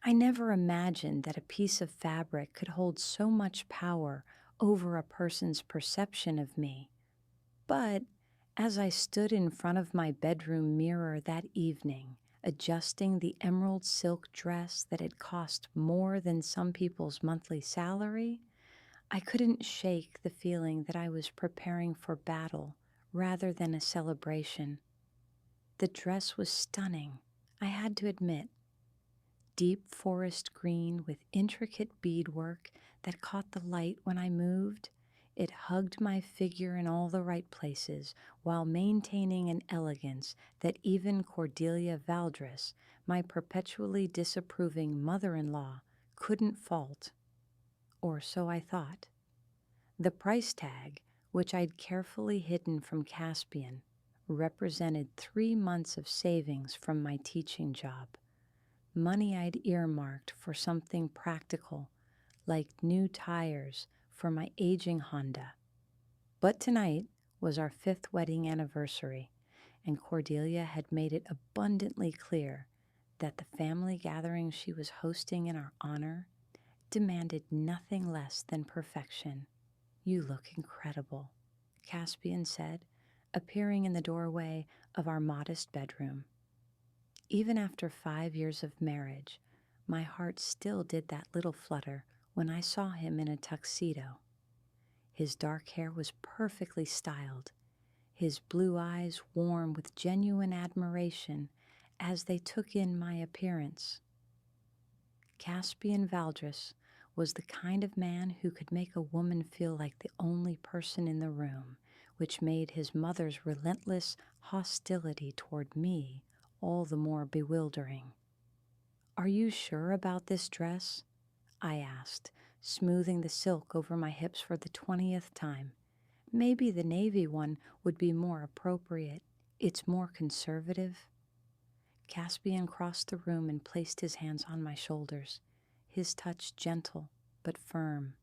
I never imagined that a piece of fabric could hold so much power over a person's perception of me. But as I stood in front of my bedroom mirror that evening, adjusting the emerald silk dress that had cost more than some people's monthly salary, I couldn't shake the feeling that I was preparing for battle rather than a celebration. The dress was stunning, I had to admit. Deep forest green with intricate beadwork that caught the light when I moved. It hugged my figure in all the right places while maintaining an elegance that even Cordelia Valdres, my perpetually disapproving mother-in-law, couldn't fault. Or so I thought. The price tag, which I'd carefully hidden from Caspian, represented 3 months of savings from my teaching job. Money I'd earmarked for something practical, like new tires for my aging Honda. But tonight was our 5th wedding anniversary, and Cordelia had made it abundantly clear that the family gathering she was hosting in our honor demanded nothing less than perfection. "You look incredible," Caspian said, appearing in the doorway of our modest bedroom. Even after 5 years of marriage, my heart still did that little flutter when I saw him in a tuxedo. His dark hair was perfectly styled, his blue eyes warm with genuine admiration as they took in my appearance. Caspian Valdres was the kind of man who could make a woman feel like the only person in the room, which made his mother's relentless hostility toward me all the more bewildering. "Are you sure about this dress?" I asked, smoothing the silk over my hips for the 20th time. "Maybe the navy one would be more appropriate. It's more conservative." Caspian crossed the room and placed his hands on my shoulders, his touch gentle but firm.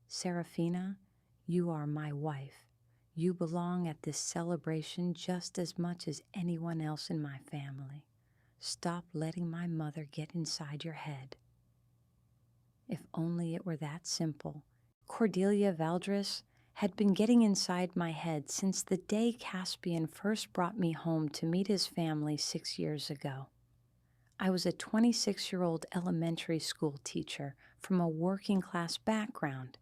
"Serafina, you are my wife. You belong at this celebration just as much as anyone else in my family. Stop letting my mother get inside your head." If only it were that simple. Cordelia Valdres had been getting inside my head since the day Caspian first brought me home to meet his family 6 years ago. I was a 26-year-old elementary school teacher from a working-class background,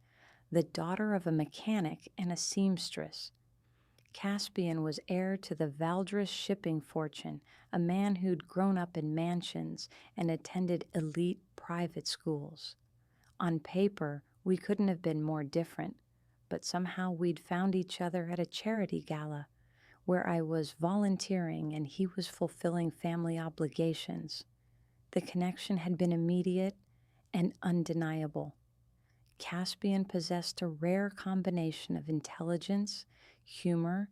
the daughter of a mechanic and a seamstress. Caspian was heir to the Valdres shipping fortune, a man who'd grown up in mansions and attended elite private schools. On paper, we couldn't have been more different, but somehow we'd found each other at a charity gala where I was volunteering and he was fulfilling family obligations. The connection had been immediate and undeniable. Caspian possessed a rare combination of intelligence, humor,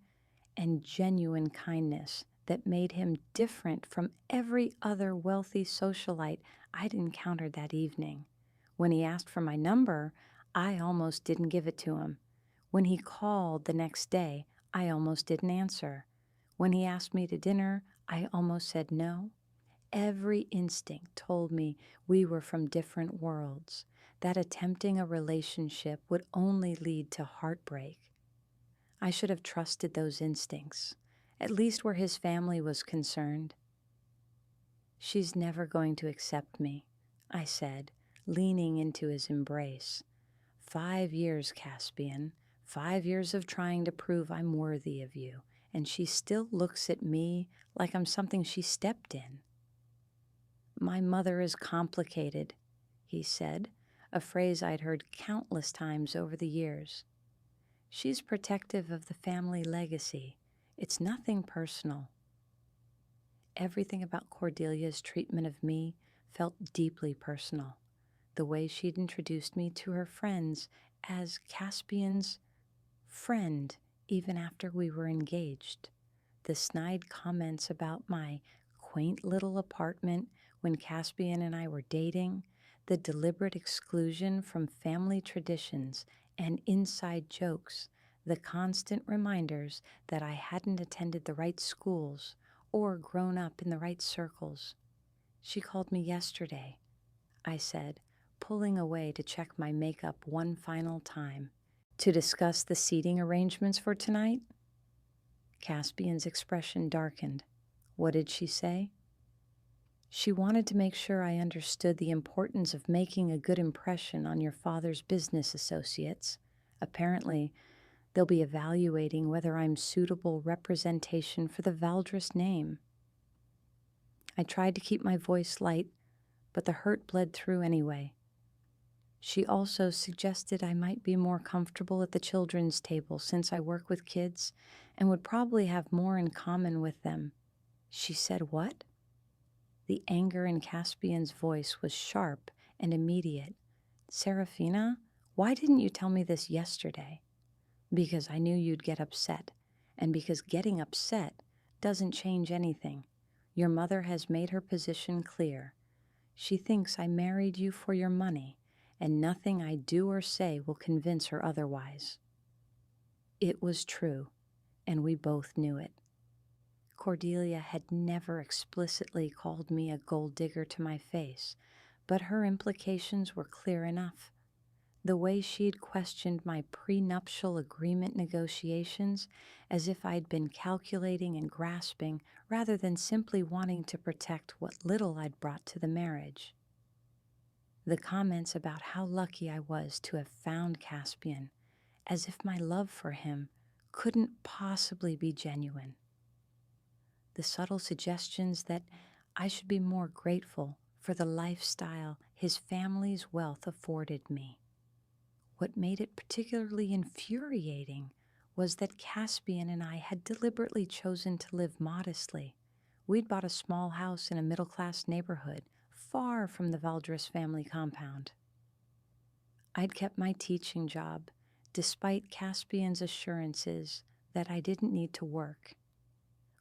and genuine kindness that made him different from every other wealthy socialite I'd encountered that evening. When he asked for my number, I almost didn't give it to him. When he called the next day, I almost didn't answer. When he asked me to dinner, I almost said no. Every instinct told me we were from different worlds, that attempting a relationship would only lead to heartbreak. I should have trusted those instincts, at least where his family was concerned. "She's never going to accept me," I said, leaning into his embrace. 5 years, Caspian, 5 years of trying to prove I'm worthy of you, and she still looks at me like I'm something she stepped in. "My mother is complicated," he said, a phrase I'd heard countless times over the years. "She's protective of the family legacy. It's nothing personal." Everything about Cordelia's treatment of me felt deeply personal. The way she'd introduced me to her friends as Caspian's friend even after we were engaged. The snide comments about my quaint little apartment when Caspian and I were dating, the deliberate exclusion from family traditions and inside jokes, the constant reminders that I hadn't attended the right schools or grown up in the right circles. She called me yesterday, I said, pulling away to check my makeup one final time. To discuss the seating arrangements for tonight? Caspian's expression darkened. What did she say? She wanted to make sure I understood the importance of making a good impression on your father's business associates. Apparently, they'll be evaluating whether I'm suitable representation for the Valdres name. I tried to keep my voice light, but the hurt bled through anyway. She also suggested I might be more comfortable at the children's table since I work with kids and would probably have more in common with them. She said what? The anger in Caspian's voice was sharp and immediate. Serafina, why didn't you tell me this yesterday? Because I knew you'd get upset, and because getting upset doesn't change anything. Your mother has made her position clear. She thinks I married you for your money, and nothing I do or say will convince her otherwise. It was true, and we both knew it. Cordelia had never explicitly called me a gold digger to my face, but her implications were clear enough. The way she'd questioned my prenuptial agreement negotiations as if I'd been calculating and grasping rather than simply wanting to protect what little I'd brought to the marriage. The comments about how lucky I was to have found Caspian, as if my love for him couldn't possibly be genuine. The subtle suggestions that I should be more grateful for the lifestyle his family's wealth afforded me. What made it particularly infuriating was that Caspian and I had deliberately chosen to live modestly. We'd bought a small house in a middle-class neighborhood, far from the Valdres family compound. I'd kept my teaching job, despite Caspian's assurances that I didn't need to work.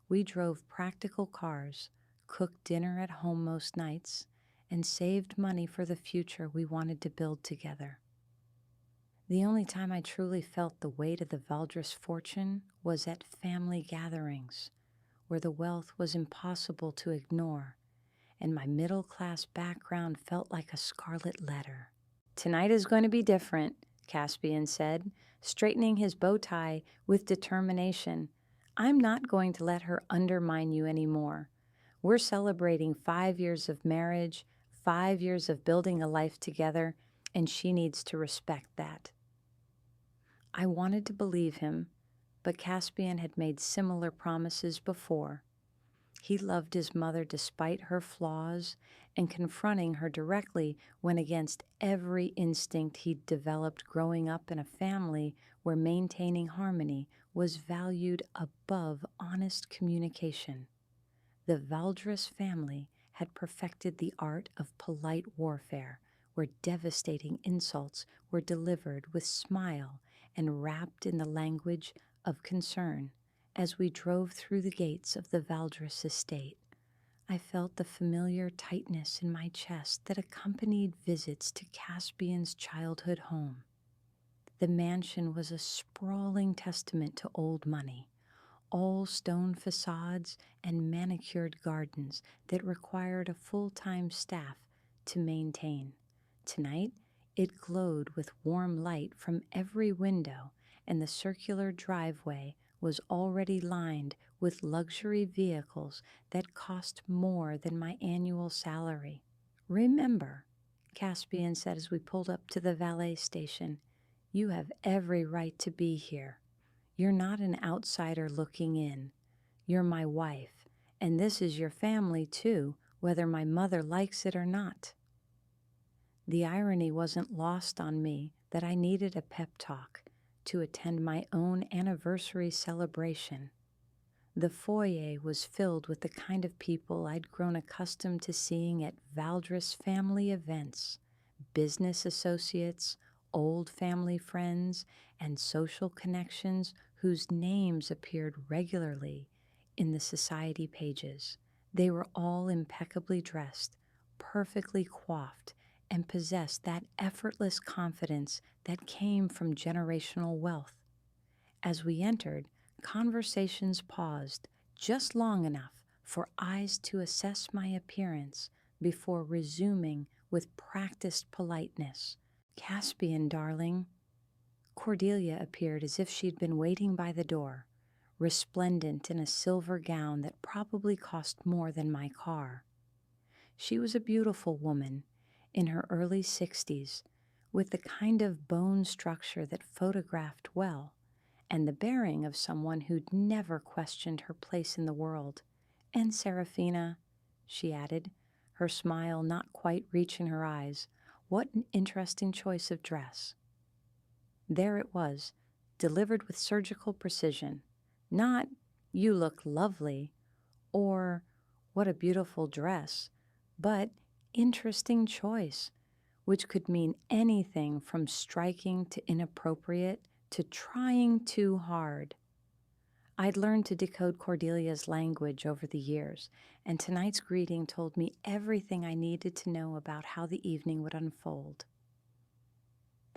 We drove practical cars, cooked dinner at home most nights, and saved money for the future we wanted to build together. The only time I truly felt the weight of the Valdres fortune was at family gatherings, where the wealth was impossible to ignore, and my middle-class background felt like a scarlet letter. Tonight is going to be different, Caspian said, straightening his bow tie with determination. I'm not going to let her undermine you anymore. We're celebrating 5 years of marriage, 5 years of building a life together, and she needs to respect that. I wanted to believe him, but Caspian had made similar promises before. He loved his mother despite her flaws, and confronting her directly went against every instinct he'd developed growing up in a family where maintaining harmony was valued above honest communication. The Valdres family had perfected the art of polite warfare, where devastating insults were delivered with smile and wrapped in the language of concern. As we drove through the gates of the Valdres estate, I felt the familiar tightness in my chest that accompanied visits to Caspian's childhood home. The mansion was a sprawling testament to old money, all stone facades and manicured gardens that required a full-time staff to maintain. Tonight, it glowed with warm light from every window, and the circular driveway was already lined with luxury vehicles that cost more than my annual salary. Remember, Caspian said as we pulled up to the valet station, you have every right to be here. You're not an outsider looking in. You're my wife, and this is your family too, whether my mother likes it or not. The irony wasn't lost on me that I needed a pep talk to attend my own anniversary celebration. The foyer was filled with the kind of people I'd grown accustomed to seeing at Valdres family events, business associates, old family friends, and social connections whose names appeared regularly in the society pages. They were all impeccably dressed, perfectly coiffed, and possessed that effortless confidence that came from generational wealth. As we entered, conversations paused just long enough for eyes to assess my appearance before resuming with practiced politeness. "Caspian, darling." Cordelia appeared as if she'd been waiting by the door, resplendent in a silver gown that probably cost more than my car. She was a beautiful woman, in her early 60s, with the kind of bone structure that photographed well, and the bearing of someone who'd never questioned her place in the world. "And Serafina," she added, her smile not quite reaching her eyes, "what an interesting choice of dress." There it was, delivered with surgical precision. Not, "You look lovely," or "What a beautiful dress," but "interesting choice," which could mean anything from striking to inappropriate to trying too hard. I'd learned to decode Cordelia's language over the years, and tonight's greeting told me everything I needed to know about how the evening would unfold.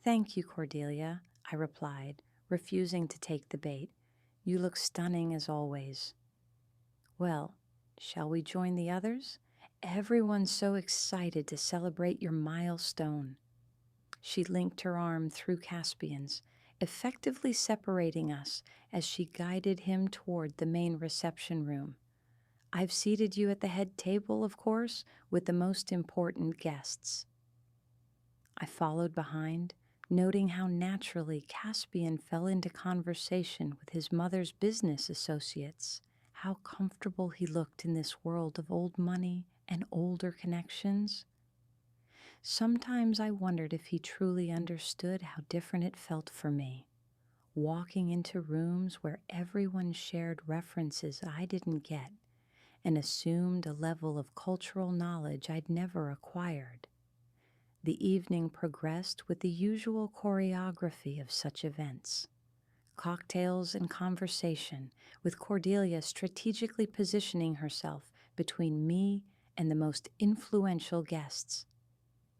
"Thank you, Cordelia," I replied, refusing to take the bait. "You look stunning as always." "Well, shall we join the others? Everyone's so excited to celebrate your milestone." She linked her arm through Caspian's, effectively separating us as she guided him toward the main reception room. "I've seated you at the head table, of course, with the most important guests." I followed behind, noting how naturally Caspian fell into conversation with his mother's business associates, how comfortable he looked in this world of old money and older connections. Sometimes I wondered if he truly understood how different it felt for me, walking into rooms where everyone shared references I didn't get and assumed a level of cultural knowledge I'd never acquired. The evening progressed with the usual choreography of such events. Cocktails and conversation, with Cordelia strategically positioning herself between me and the most influential guests.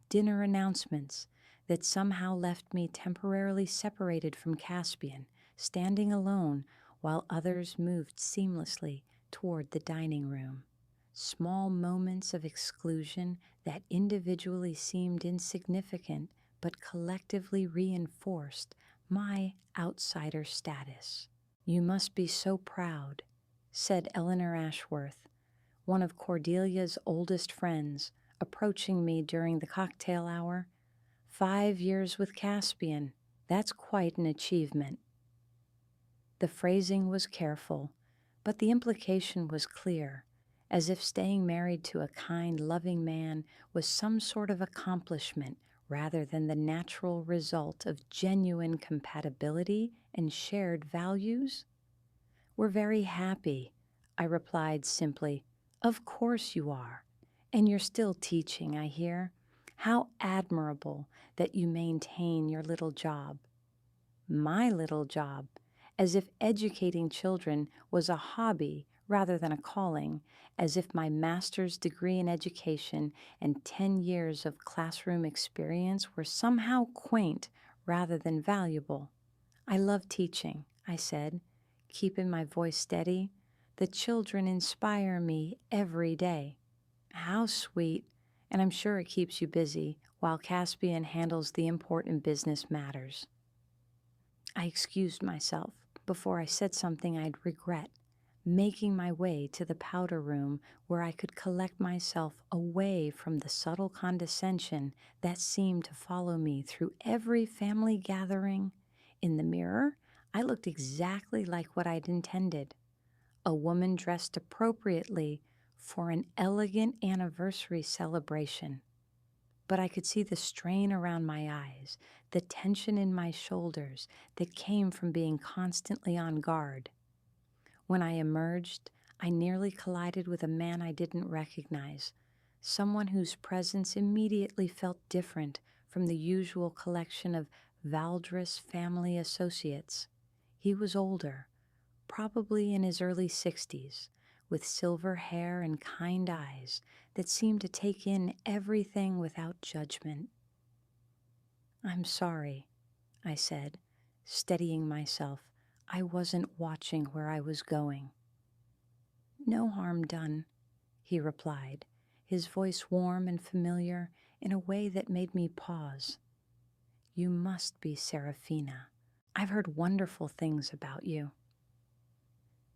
Dinner announcements that somehow left me temporarily separated from Caspian, standing alone while others moved seamlessly toward the dining room. Small moments of exclusion that individually seemed insignificant but collectively reinforced my outsider status. "You must be so proud," said Eleanor Ashworth, one of Cordelia's oldest friends, approaching me during the cocktail hour. "5 years with Caspian, that's quite an achievement." The phrasing was careful, but the implication was clear, as if staying married to a kind, loving man was some sort of accomplishment rather than the natural result of genuine compatibility and shared values. "We're very happy," I replied simply. "Of course you are. And you're still teaching, I hear. How admirable that you maintain your little job." My little job, as if educating children was a hobby rather than a calling, as if my master's degree in education and 10 years of classroom experience were somehow quaint rather than valuable. "I love teaching," I said, keeping my voice steady. "The children inspire me every day." "How sweet, and I'm sure it keeps you busy while Caspian handles the important business matters." I excused myself before I said something I'd regret, making my way to the powder room where I could collect myself away from the subtle condescension that seemed to follow me through every family gathering. In the mirror, I looked exactly like what I'd intended, a woman dressed appropriately for an elegant anniversary celebration. But I could see the strain around my eyes, the tension in my shoulders that came from being constantly on guard. When I emerged, I nearly collided with a man I didn't recognize, someone whose presence immediately felt different from the usual collection of Valdres family associates. He was older, probably in his early 60s, with silver hair and kind eyes that seemed to take in everything without judgment. "I'm sorry," I said, steadying myself. I wasn't watching where I was going. "No harm done," he replied, his voice warm and familiar, in a way that made me pause. "You must be Serafina. I've heard wonderful things about you."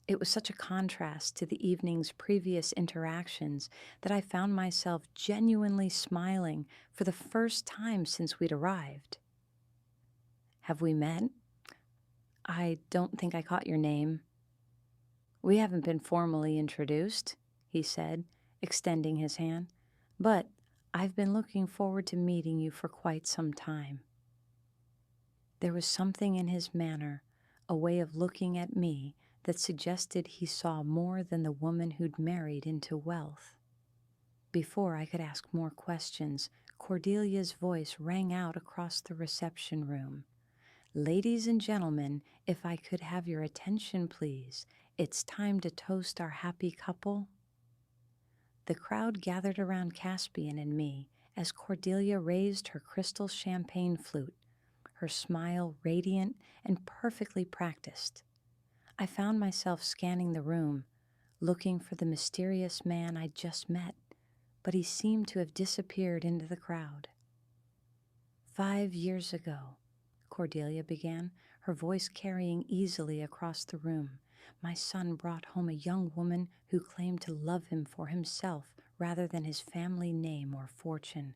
It was such a contrast to the evening's previous interactions that I found myself genuinely smiling for the first time since we'd arrived. "Have we met? I don't think I caught your name." "We haven't been formally introduced," he said, extending his hand, "but I've been looking forward to meeting you for quite some time." There was something in his manner, a way of looking at me, that suggested he saw more than the woman who'd married into wealth. Before I could ask more questions, Cordelia's voice rang out across the reception room. "Ladies and gentlemen, if I could have your attention, please. It's time to toast our happy couple." The crowd gathered around Caspian and me as Cordelia raised her crystal champagne flute, her smile radiant and perfectly practiced. I found myself scanning the room, looking for the mysterious man I'd just met, but he seemed to have disappeared into the crowd. "5 years ago," Cordelia began, her voice carrying easily across the room, "my son brought home a young woman who claimed to love him for himself rather than his family name or fortune.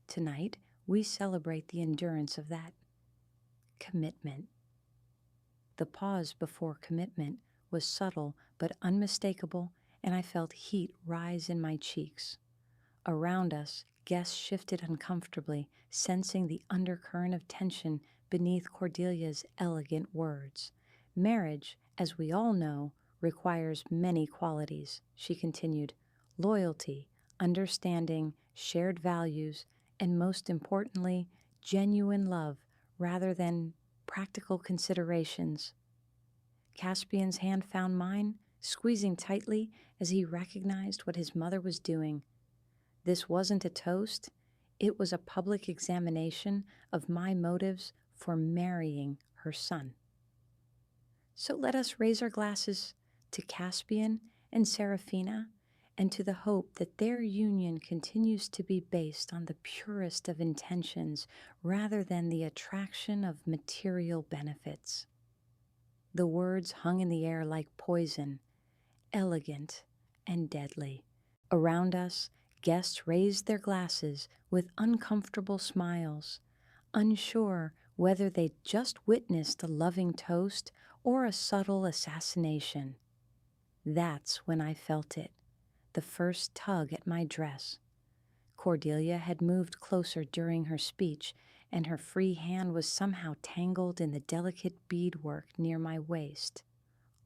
Tonight, we celebrate the endurance of that commitment." The pause before commitment was subtle but unmistakable, and I felt heat rise in my cheeks. Around us, guests shifted uncomfortably, sensing the undercurrent of tension beneath Cordelia's elegant words. "Marriage, as we all know, requires many qualities," she continued. "Loyalty, understanding, shared values, and most importantly, genuine love rather than practical considerations." Caspian's hand found mine, squeezing tightly as he recognized what his mother was doing. This wasn't a toast, it was a public examination of my motives for marrying her son. So let us raise our glasses to Caspian and Serafina, and to the hope that their union continues to be based on the purest of intentions rather than the attraction of material benefits. The words hung in the air like poison, elegant and deadly. Around us, guests raised their glasses with uncomfortable smiles, unsure whether they'd just witnessed a loving toast or a subtle assassination. That's when I felt it, the first tug at my dress. Cordelia had moved closer during her speech, and her free hand was somehow tangled in the delicate beadwork near my waist.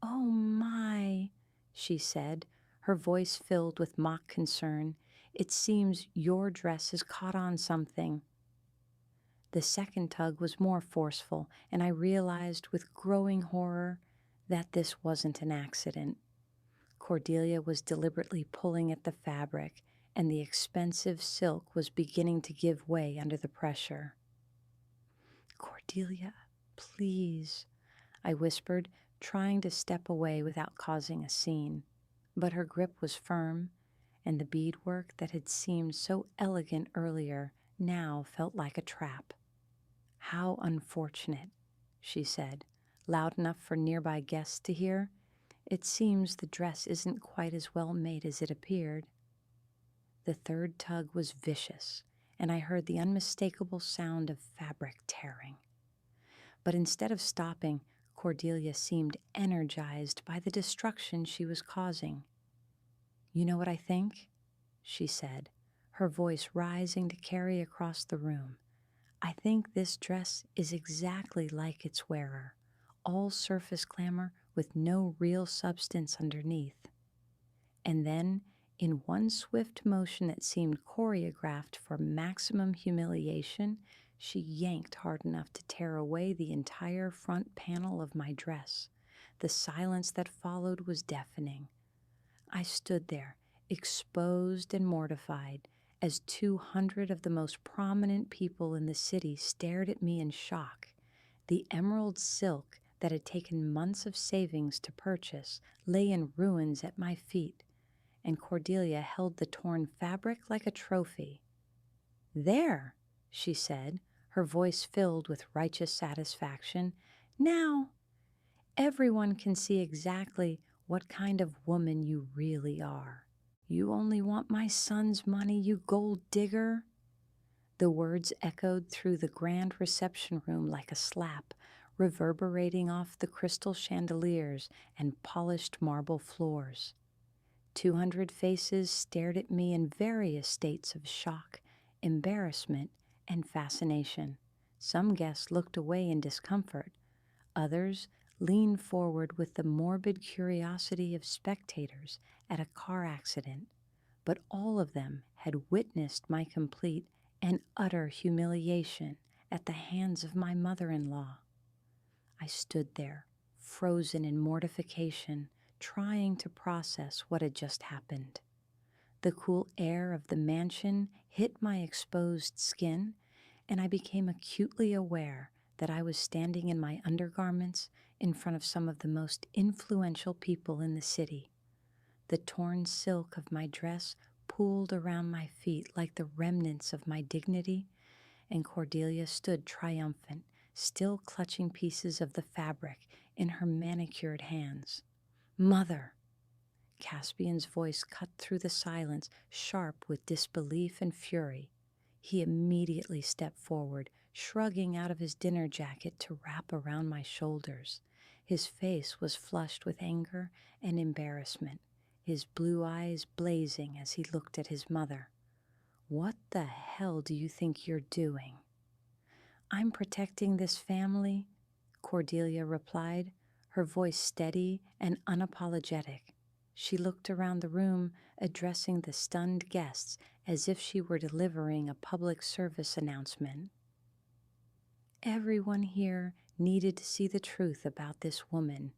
"Oh my," she said, her voice filled with mock concern. "It seems your dress has caught on something." The second tug was more forceful, and I realized with growing horror that this wasn't an accident. Cordelia was deliberately pulling at the fabric, and the expensive silk was beginning to give way under the pressure. "Cordelia, please," I whispered, trying to step away without causing a scene. But her grip was firm, and the beadwork that had seemed so elegant earlier now felt like a trap. "How unfortunate," she said, loud enough for nearby guests to hear. "It seems the dress isn't quite as well made as it appeared." The third tug was vicious, and I heard the unmistakable sound of fabric tearing. But instead of stopping, Cordelia seemed energized by the destruction she was causing. "You know what I think?" she said, her voice rising to carry across the room. "I think this dress is exactly like its wearer, all surface glamour with no real substance underneath." And then, in one swift motion that seemed choreographed for maximum humiliation, she yanked hard enough to tear away the entire front panel of my dress. The silence that followed was deafening. I stood there, exposed and mortified, as 200 of the most prominent people in the city stared at me in shock. The emerald silk that had taken months of savings to purchase lay in ruins at my feet, and Cordelia held the torn fabric like a trophy. "There," she said, her voice filled with righteous satisfaction. "Now everyone can see exactly what kind of woman you really are. You only want my son's money, you gold digger." The words echoed through the grand reception room like a slap, reverberating off the crystal chandeliers and polished marble floors. 200 faces stared at me in various states of shock, embarrassment, and fascination. Some guests looked away in discomfort. Others leaned forward with the morbid curiosity of spectators at a car accident. But all of them had witnessed my complete and utter humiliation at the hands of my mother-in-law. I stood there, frozen in mortification, trying to process what had just happened. The cool air of the mansion hit my exposed skin, and I became acutely aware that I was standing in my undergarments in front of some of the most influential people in the city. The torn silk of my dress pooled around my feet like the remnants of my dignity, and Cordelia stood triumphant, still clutching pieces of the fabric in her manicured hands. "Mother!" Caspian's voice cut through the silence, sharp with disbelief and fury. He immediately stepped forward, shrugging out of his dinner jacket to wrap around my shoulders. His face was flushed with anger and embarrassment, his blue eyes blazing as he looked at his mother. "What the hell do you think you're doing?" "I'm protecting this family," Cordelia replied, her voice steady and unapologetic. She looked around the room, addressing the stunned guests as if she were delivering a public service announcement. "Everyone here needed to see the truth about this woman.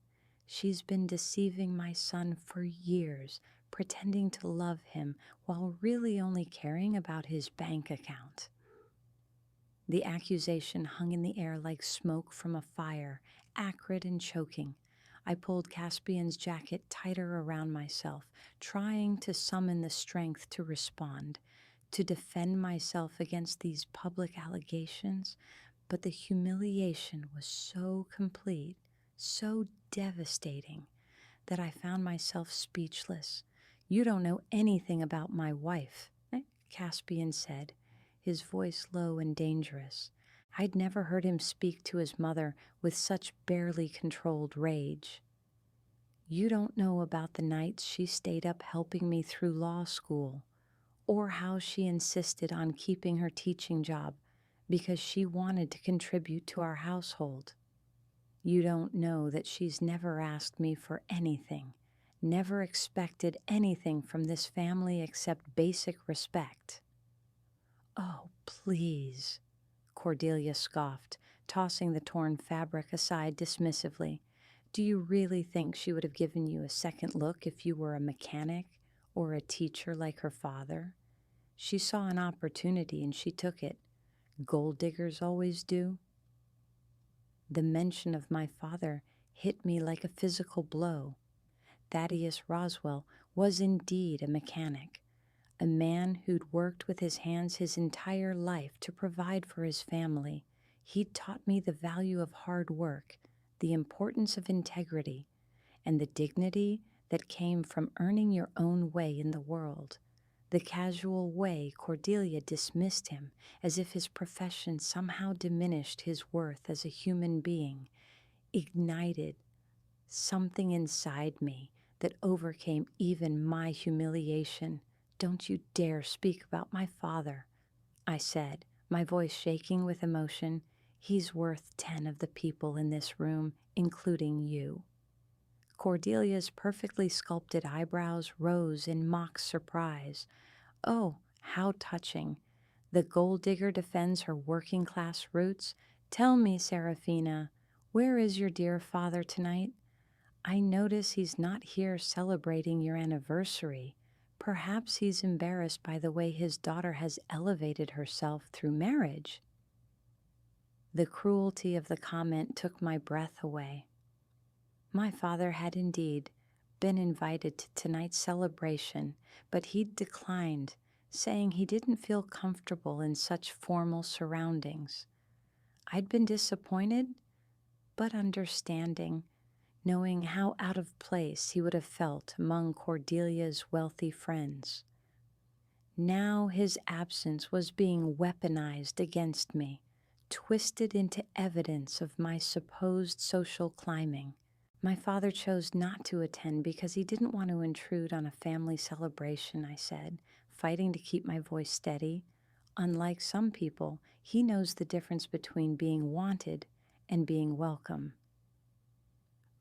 She's been deceiving my son for years, pretending to love him while really only caring about his bank account." The accusation hung in the air like smoke from a fire, acrid and choking. I pulled Caspian's jacket tighter around myself, trying to summon the strength to respond, to defend myself against these public allegations, but the humiliation was so complete, so devastating, that I found myself speechless. "You don't know anything about my wife," Caspian said, his voice low and dangerous. I'd never heard him speak to his mother with such barely controlled rage. "You don't know about the nights she stayed up helping me through law school, or how she insisted on keeping her teaching job because she wanted to contribute to our household. You don't know that she's never asked me for anything, never expected anything from this family except basic respect." "Oh, please," Cordelia scoffed, tossing the torn fabric aside dismissively. "Do you really think she would have given you a second look if you were a mechanic or a teacher like her father? She saw an opportunity and she took it. Gold diggers always do." The mention of my father hit me like a physical blow. Thaddeus Roswell was indeed a mechanic, a man who'd worked with his hands his entire life to provide for his family. He'd taught me the value of hard work, the importance of integrity, and the dignity that came from earning your own way in the world. The casual way Cordelia dismissed him, as if his profession somehow diminished his worth as a human being, ignited something inside me that overcame even my humiliation. "Don't you dare speak about my father," I said, my voice shaking with emotion. "He's worth 10 of the people in this room, including you." Cordelia's perfectly sculpted eyebrows rose in mock surprise. "Oh, how touching. The gold digger defends her working-class roots. Tell me, Serafina, where is your dear father tonight? I notice he's not here celebrating your anniversary. Perhaps he's embarrassed by the way his daughter has elevated herself through marriage." The cruelty of the comment took my breath away. My father had indeed been invited to tonight's celebration, but he'd declined, saying he didn't feel comfortable in such formal surroundings. I'd been disappointed, but understanding, knowing how out of place he would have felt among Cordelia's wealthy friends. Now his absence was being weaponized against me, twisted into evidence of my supposed social climbing. My father chose not to attend because he didn't want to intrude on a family celebration, I said, fighting to keep my voice steady. Unlike some people, he knows the difference between being wanted and being welcome.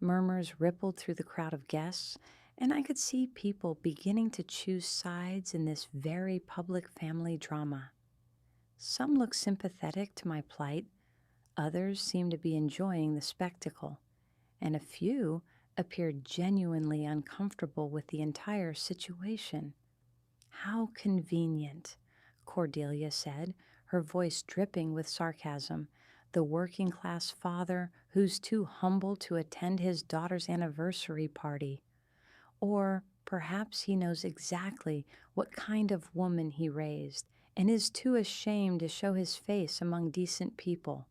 Murmurs rippled through the crowd of guests, and I could see people beginning to choose sides in this very public family drama. Some looked sympathetic to my plight, others seemed to be enjoying the spectacle, and a few appeared genuinely uncomfortable with the entire situation. "How convenient," Cordelia said, her voice dripping with sarcasm. "The working-class father who's too humble to attend his daughter's anniversary party. Or perhaps he knows exactly what kind of woman he raised and is too ashamed to show his face among decent people."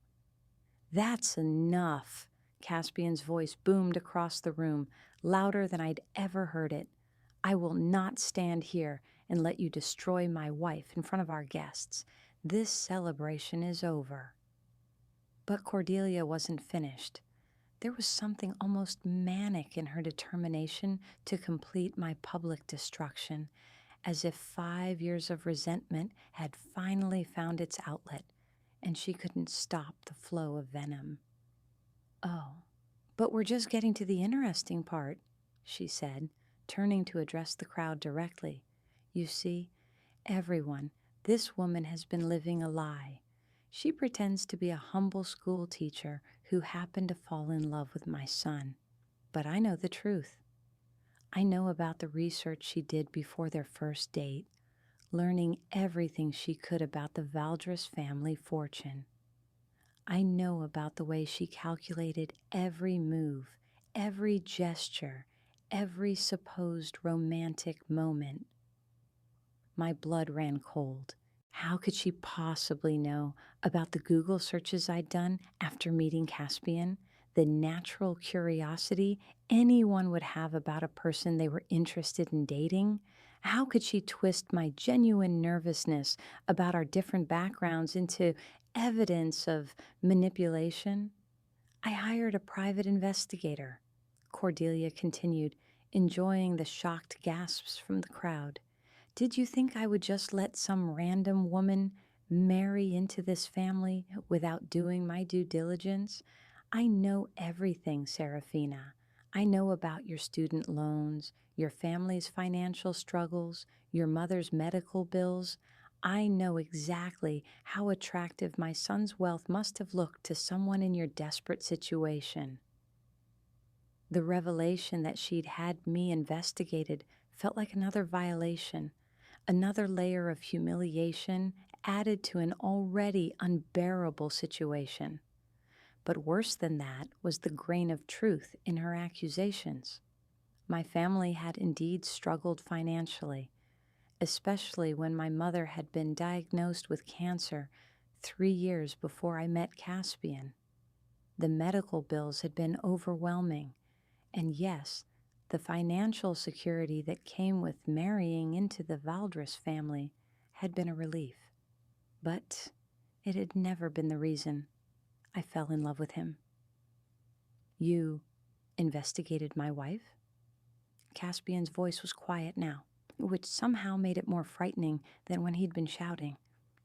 "That's enough," Caspian's voice boomed across the room, louder than I'd ever heard it. "I will not stand here and let you destroy my wife in front of our guests. This celebration is over." But Cordelia wasn't finished. There was something almost manic in her determination to complete my public destruction, as if 5 years of resentment had finally found its outlet, and she couldn't stop the flow of venom. "Oh, but we're just getting to the interesting part," she said, turning to address the crowd directly. "You see, everyone, this woman has been living a lie. She pretends to be a humble school teacher who happened to fall in love with my son. But I know the truth. I know about the research she did before their first date, learning everything she could about the Valdres family fortune. I know about the way she calculated every move, every gesture, every supposed romantic moment." My blood ran cold. How could she possibly know about the Google searches I'd done after meeting Caspian, the natural curiosity anyone would have about a person they were interested in dating? How could she twist my genuine nervousness about our different backgrounds into evidence of manipulation? "I hired a private investigator," Cordelia continued, enjoying the shocked gasps from the crowd. "Did you think I would just let some random woman marry into this family without doing my due diligence? I know everything, Serafina. I know about your student loans, your family's financial struggles, your mother's medical bills. I know exactly how attractive my son's wealth must have looked to someone in your desperate situation." The revelation that she'd had me investigated felt like another violation, another layer of humiliation added to an already unbearable situation. But worse than that was the grain of truth in her accusations. My family had indeed struggled financially, especially when my mother had been diagnosed with cancer 3 years before I met Caspian. The medical bills had been overwhelming, and yes, the financial security that came with marrying into the Valdres family had been a relief. But it had never been the reason I fell in love with him. "You investigated my wife?" Caspian's voice was quiet now, which somehow made it more frightening than when he'd been shouting.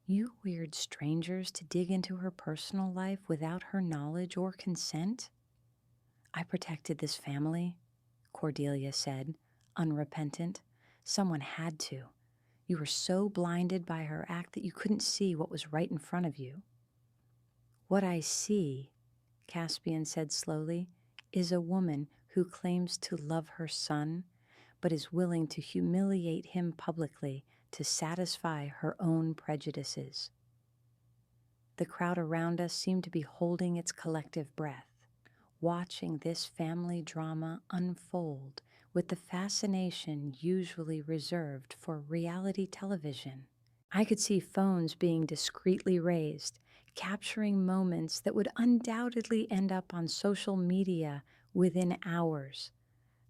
"You weird strangers to dig into her personal life without her knowledge or consent?" "I protected this family," Cordelia said, unrepentant. "Someone had to. You were so blinded by her act that you couldn't see what was right in front of you." "What I see," Caspian said slowly, "is a woman who claims to love her son, but is willing to humiliate him publicly to satisfy her own prejudices." The crowd around us seemed to be holding its collective breath, watching this family drama unfold with the fascination usually reserved for reality television. I could see phones being discreetly raised, capturing moments that would undoubtedly end up on social media within hours.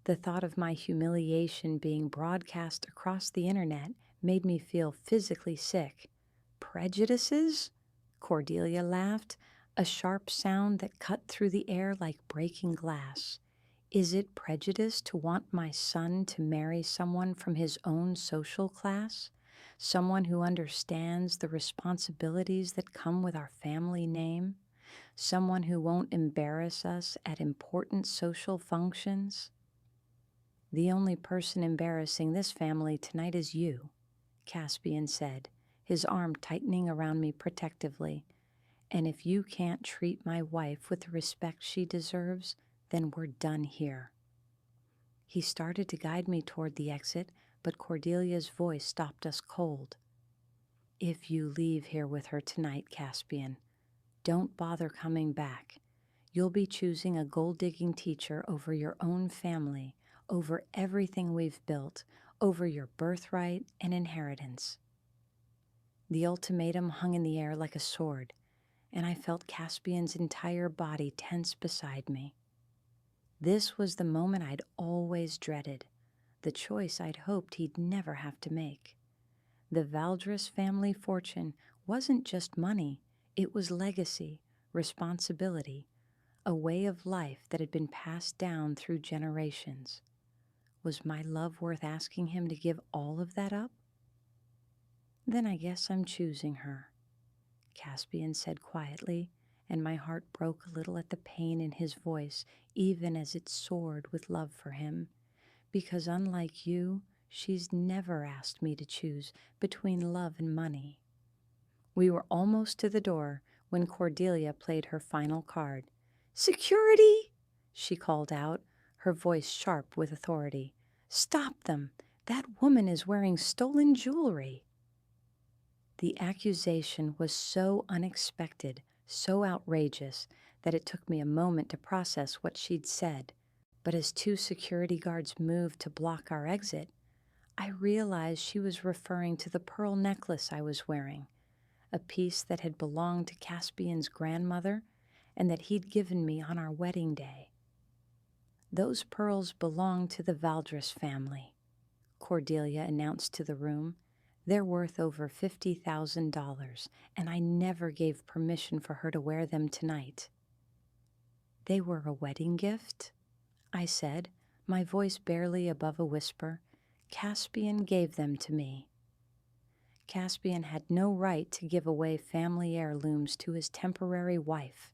The thought of my humiliation being broadcast across the internet made me feel physically sick. Prejudices? Cordelia laughed, a sharp sound that cut through the air like breaking glass. Is it prejudice to want my son to marry someone from his own social class? Someone who understands the responsibilities that come with our family name? Someone who won't embarrass us at important social functions? The only person embarrassing this family tonight is you, Caspian said, his arm tightening around me protectively. And if you can't treat my wife with the respect she deserves, then we're done here. He started to guide me toward the exit, but Cordelia's voice stopped us cold. If you leave here with her tonight, Caspian, don't bother coming back. You'll be choosing a gold-digging teacher over your own family, over everything we've built, over your birthright and inheritance. The ultimatum hung in the air like a sword, and I felt Caspian's entire body tense beside me. This was the moment I'd always dreaded, the choice I'd hoped he'd never have to make. The Valdres family fortune wasn't just money, it was legacy, responsibility, a way of life that had been passed down through generations. Was my love worth asking him to give all of that up? Then I guess I'm choosing her, Caspian said quietly, and my heart broke a little at the pain in his voice, even as it soared with love for him. Because unlike you, she's never asked me to choose between love and money. We were almost to the door when Cordelia played her final card. "Security!" she called out, her voice sharp with authority. "Stop them! That woman is wearing stolen jewelry." The accusation was so unexpected, so outrageous, that it took me a moment to process what she'd said. But as two security guards moved to block our exit, I realized she was referring to the pearl necklace I was wearing, a piece that had belonged to Caspian's grandmother and that he'd given me on our wedding day. "Those pearls belong to the Valdres family," Cordelia announced to the room. "They're worth over $50,000, and I never gave permission for her to wear them tonight." "They were a wedding gift?" I said, my voice barely above a whisper. "Caspian gave them to me." Caspian had no right to give away family heirlooms to his temporary wife,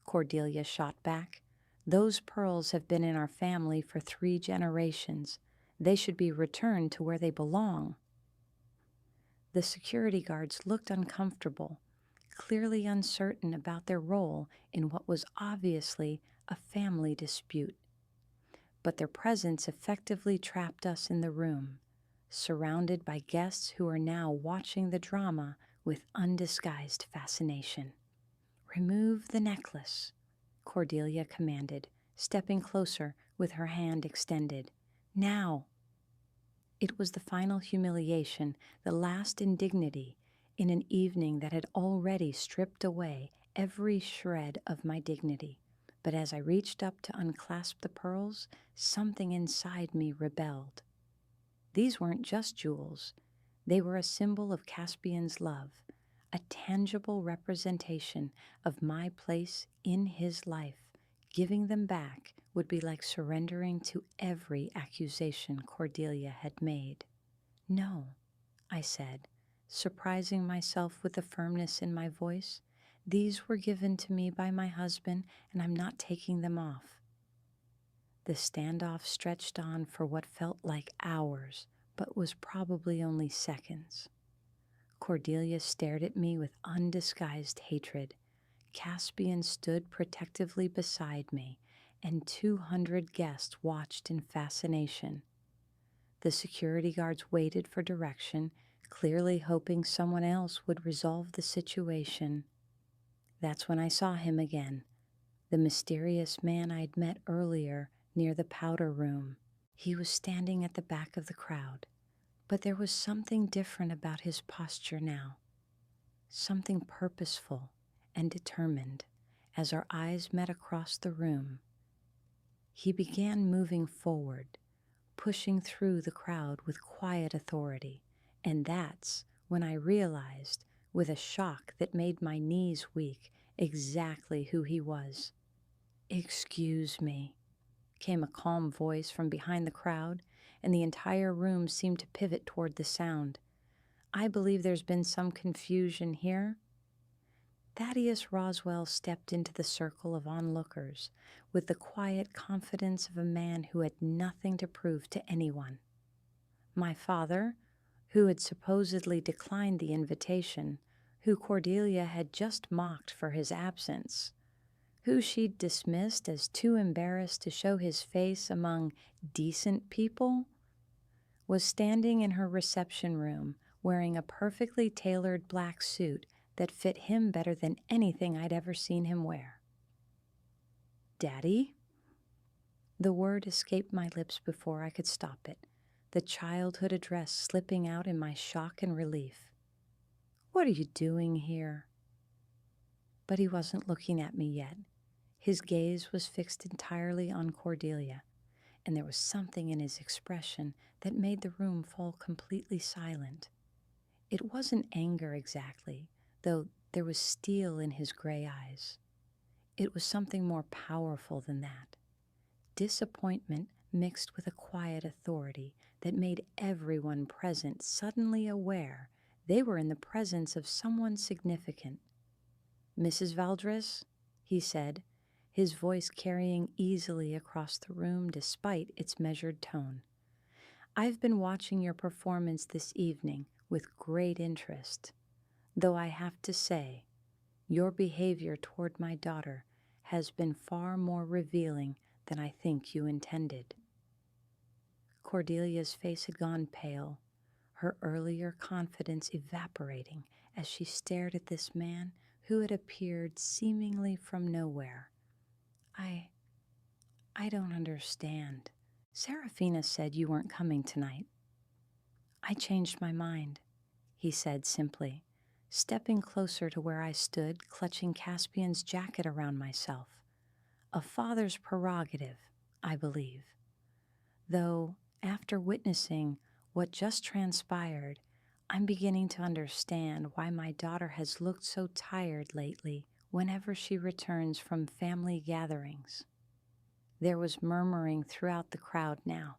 Cordelia shot back. "Those pearls have been in our family for 3 generations. They should be returned to where they belong." The security guards looked uncomfortable, clearly uncertain about their role in what was obviously a family dispute. But their presence effectively trapped us in the room, surrounded by guests who are now watching the drama with undisguised fascination. "Remove the necklace," Cordelia commanded, stepping closer with her hand extended. "Now!" It was the final humiliation, the last indignity, in an evening that had already stripped away every shred of my dignity. But as I reached up to unclasp the pearls, something inside me rebelled. These weren't just jewels. They were a symbol of Caspian's love, a tangible representation of my place in his life. Giving them back would be like surrendering to every accusation Cordelia had made. "No," I said, surprising myself with the firmness in my voice. "These were given to me by my husband, and I'm not taking them off." The standoff stretched on for what felt like hours, but was probably only seconds. Cordelia stared at me with undisguised hatred. Caspian stood protectively beside me, and 200 guests watched in fascination. The security guards waited for direction, clearly hoping someone else would resolve the situation. That's when I saw him again, the mysterious man I'd met earlier near the powder room. He was standing at the back of the crowd, but there was something different about his posture now, something purposeful and determined. As our eyes met across the room, he began moving forward, pushing through the crowd with quiet authority, and that's when I realized, with a shock that made my knees weak, exactly who he was. "Excuse me," came a calm voice from behind the crowd, and the entire room seemed to pivot toward the sound. "I believe there's been some confusion here." Thaddeus Roswell stepped into the circle of onlookers with the quiet confidence of a man who had nothing to prove to anyone. My father, who had supposedly declined the invitation, who Cordelia had just mocked for his absence, who she'd dismissed as too embarrassed to show his face among decent people, was standing in her reception room wearing a perfectly tailored black suit that fit him better than anything I'd ever seen him wear. "Daddy?" The word escaped my lips before I could stop it, the childhood address slipping out in my shock and relief. "What are you doing here?" But he wasn't looking at me yet. His gaze was fixed entirely on Cordelia, and there was something in his expression that made the room fall completely silent. It wasn't anger exactly, though there was steel in his gray eyes. It was something more powerful than that. Disappointment mixed with a quiet authority that made everyone present suddenly aware they were in the presence of someone significant. "Mrs. Valdres," he said, his voice carrying easily across the room despite its measured tone, "I've been watching your performance this evening with great interest, though I have to say, your behavior toward my daughter has been far more revealing than I think you intended." Cordelia's face had gone pale, her earlier confidence evaporating as she stared at this man who had appeared seemingly from nowhere. I don't understand. Serafina said you weren't coming tonight." "I changed my mind," he said simply, stepping closer to where I stood, clutching Caspian's jacket around myself. "A father's prerogative, I believe. Though, after witnessing what just transpired, I'm beginning to understand why my daughter has looked so tired lately whenever she returns from family gatherings." There was murmuring throughout the crowd now,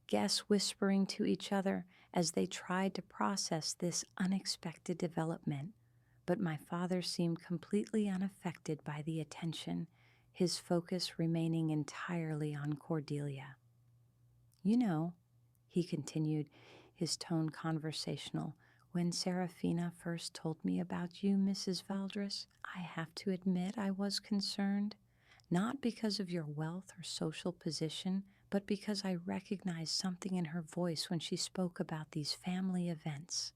guests whispering to each other as they tried to process this unexpected development, but my father seemed completely unaffected by the attention, his focus remaining entirely on Cordelia. "You know," he continued, his tone conversational, "when Serafina first told me about you, Mrs. Valdres, I have to admit I was concerned. Not because of your wealth or social position, but because I recognized something in her voice when she spoke about these family events.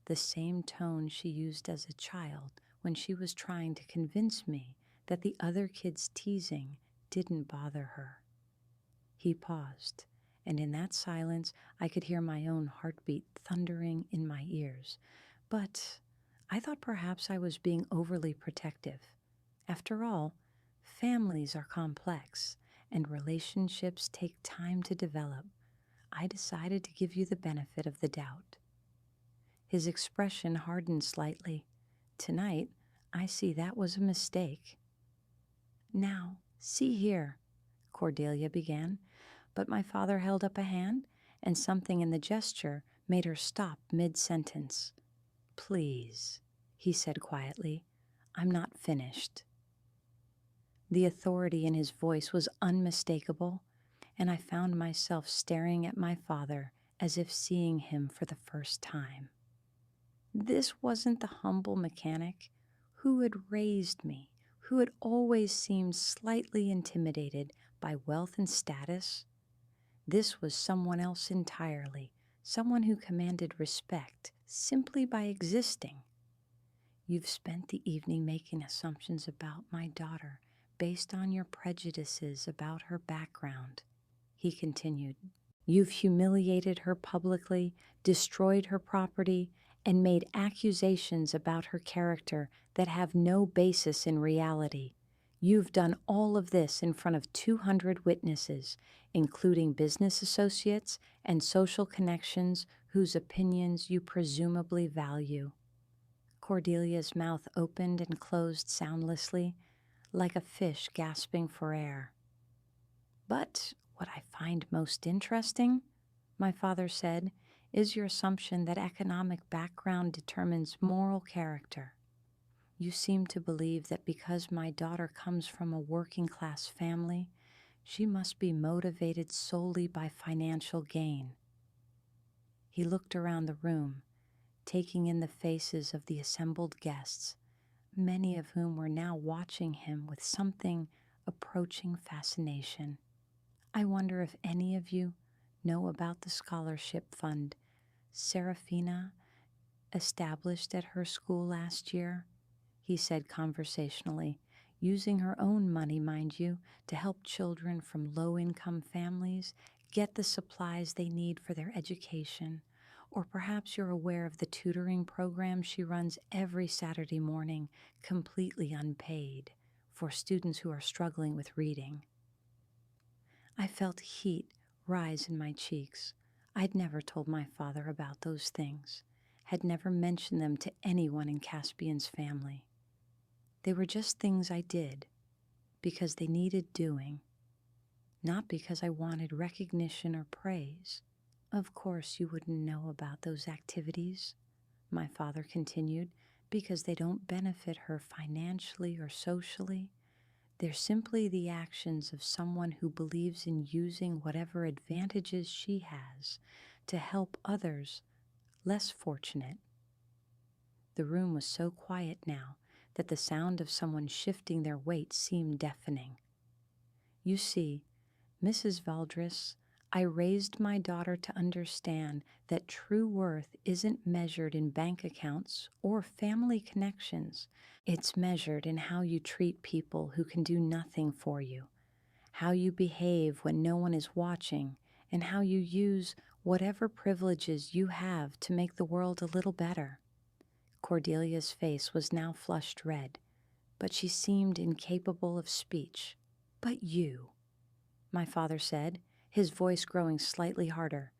The same tone she used as a child when she was trying to convince me that the other kids' teasing didn't bother her." He paused, and in that silence I could hear my own heartbeat thundering in my ears. But I thought perhaps I was being overly protective. After all, families are complex, and relationships take time to develop. I decided to give you the benefit of the doubt. His expression hardened slightly. "Tonight, I see that was a mistake." "Now, see here," Cordelia began, but my father held up a hand, and something in the gesture made her stop mid-sentence. "Please," he said quietly, "I'm not finished." The authority in his voice was unmistakable, and I found myself staring at my father as if seeing him for the first time. This wasn't the humble mechanic who had raised me, who had always seemed slightly intimidated by wealth and status. This was someone else entirely, someone who commanded respect simply by existing. "You've spent the evening making assumptions about my daughter based on your prejudices about her background," he continued. You've humiliated her publicly, destroyed her property, and made accusations about her character that have no basis in reality. You've done all of this in front of 200 witnesses, including business associates and social connections whose opinions you presumably value. Cordelia's mouth opened and closed soundlessly, like a fish gasping for air. But what I find most interesting, my father said, is your assumption that economic background determines moral character. You seem to believe that because my daughter comes from a working-class family, she must be motivated solely by financial gain. He looked around the room, taking in the faces of the assembled guests, many of whom were now watching him with something approaching fascination. I wonder if any of you know about the scholarship fund Serafina established at her school last year, he said conversationally, using her own money, mind you, to help children from low-income families get the supplies they need for their education. Or perhaps you're aware of the tutoring program she runs every Saturday morning, completely unpaid, for students who are struggling with reading. I felt heat rise in my cheeks. I'd never told my father about those things, had never mentioned them to anyone in Caspian's family. They were just things I did because they needed doing, not because I wanted recognition or praise. Of course you wouldn't know about those activities, my father continued, because they don't benefit her financially or socially. They're simply the actions of someone who believes in using whatever advantages she has to help others less fortunate. The room was so quiet now that the sound of someone shifting their weight seemed deafening. You see, Mrs. Valdres, I raised my daughter to understand that true worth isn't measured in bank accounts or family connections. It's measured in how you treat people who can do nothing for you, how you behave when no one is watching, and how you use whatever privileges you have to make the world a little better. Cordelia's face was now flushed red, but she seemed incapable of speech. But you, my father said, his voice growing slightly harder,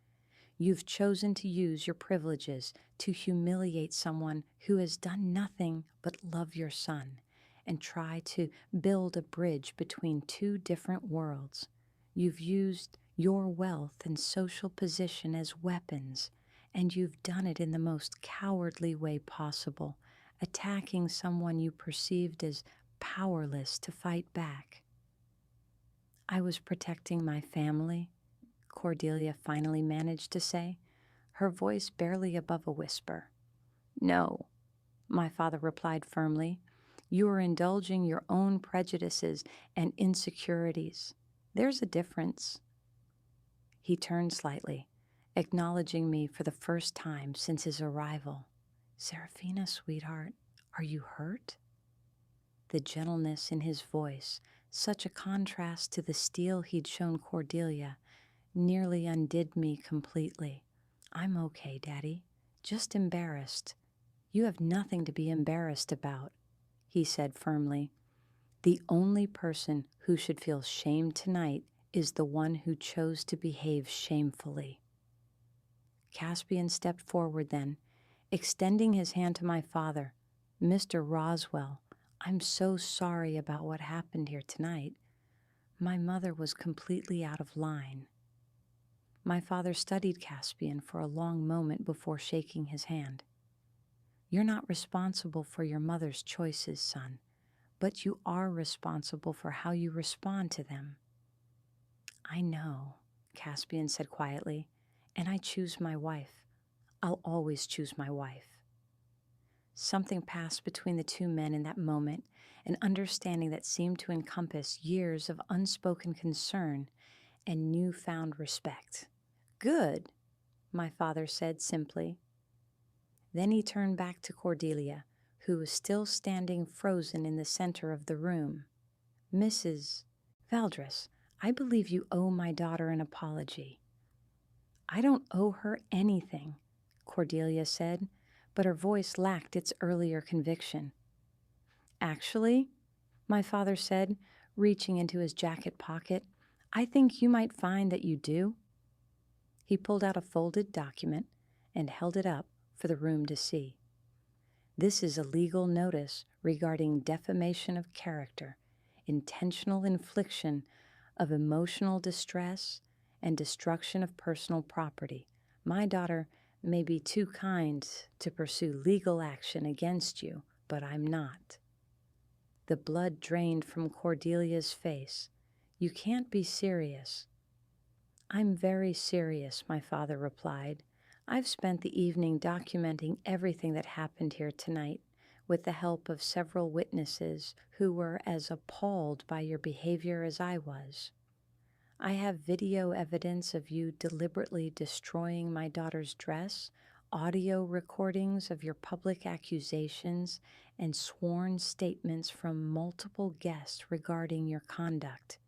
you've chosen to use your privileges to humiliate someone who has done nothing but love your son and try to build a bridge between two different worlds. You've used your wealth and social position as weapons, and you've done it in the most cowardly way possible, attacking someone you perceived as powerless to fight back. I was protecting my family, Cordelia finally managed to say, her voice barely above a whisper. No, my father replied firmly. You are indulging your own prejudices and insecurities. There's a difference. He turned slightly, acknowledging me for the first time since his arrival. Serafina, sweetheart, are you hurt? The gentleness in his voice, such a contrast to the steel he'd shown Cordelia, nearly undid me completely. I'm okay, Daddy. Just embarrassed. You have nothing to be embarrassed about, he said firmly. The only person who should feel shame tonight is the one who chose to behave shamefully. Caspian stepped forward then, extending his hand to my father. Mr. Roswell, I'm so sorry about what happened here tonight. My mother was completely out of line. My father studied Caspian for a long moment before shaking his hand. You're not responsible for your mother's choices, son, but you are responsible for how you respond to them. I know, Caspian said quietly, and I choose my wife. I'll always choose my wife. Something passed between the two men in that moment, an understanding that seemed to encompass years of unspoken concern and newfound respect. Good, my father said simply. Then he turned back to Cordelia, who was still standing frozen in the center of the room. Mrs. Valdres, I believe you owe my daughter an apology." "I don't owe her anything," Cordelia said, but her voice lacked its earlier conviction. "Actually," my father said, reaching into his jacket pocket, "I think you might find that you do." He pulled out a folded document and held it up for the room to see. "This is a legal notice regarding defamation of character, intentional infliction of emotional distress, and destruction of personal property. My daughter may be too kind to pursue legal action against you, but I'm not." The blood drained from Cordelia's face. "You can't be serious." "I'm very serious," my father replied. "I've spent the evening documenting everything that happened here tonight, with the help of several witnesses who were as appalled by your behavior as I was. I have video evidence of you deliberately destroying my daughter's dress, audio recordings of your public accusations, and sworn statements from multiple guests regarding your conduct."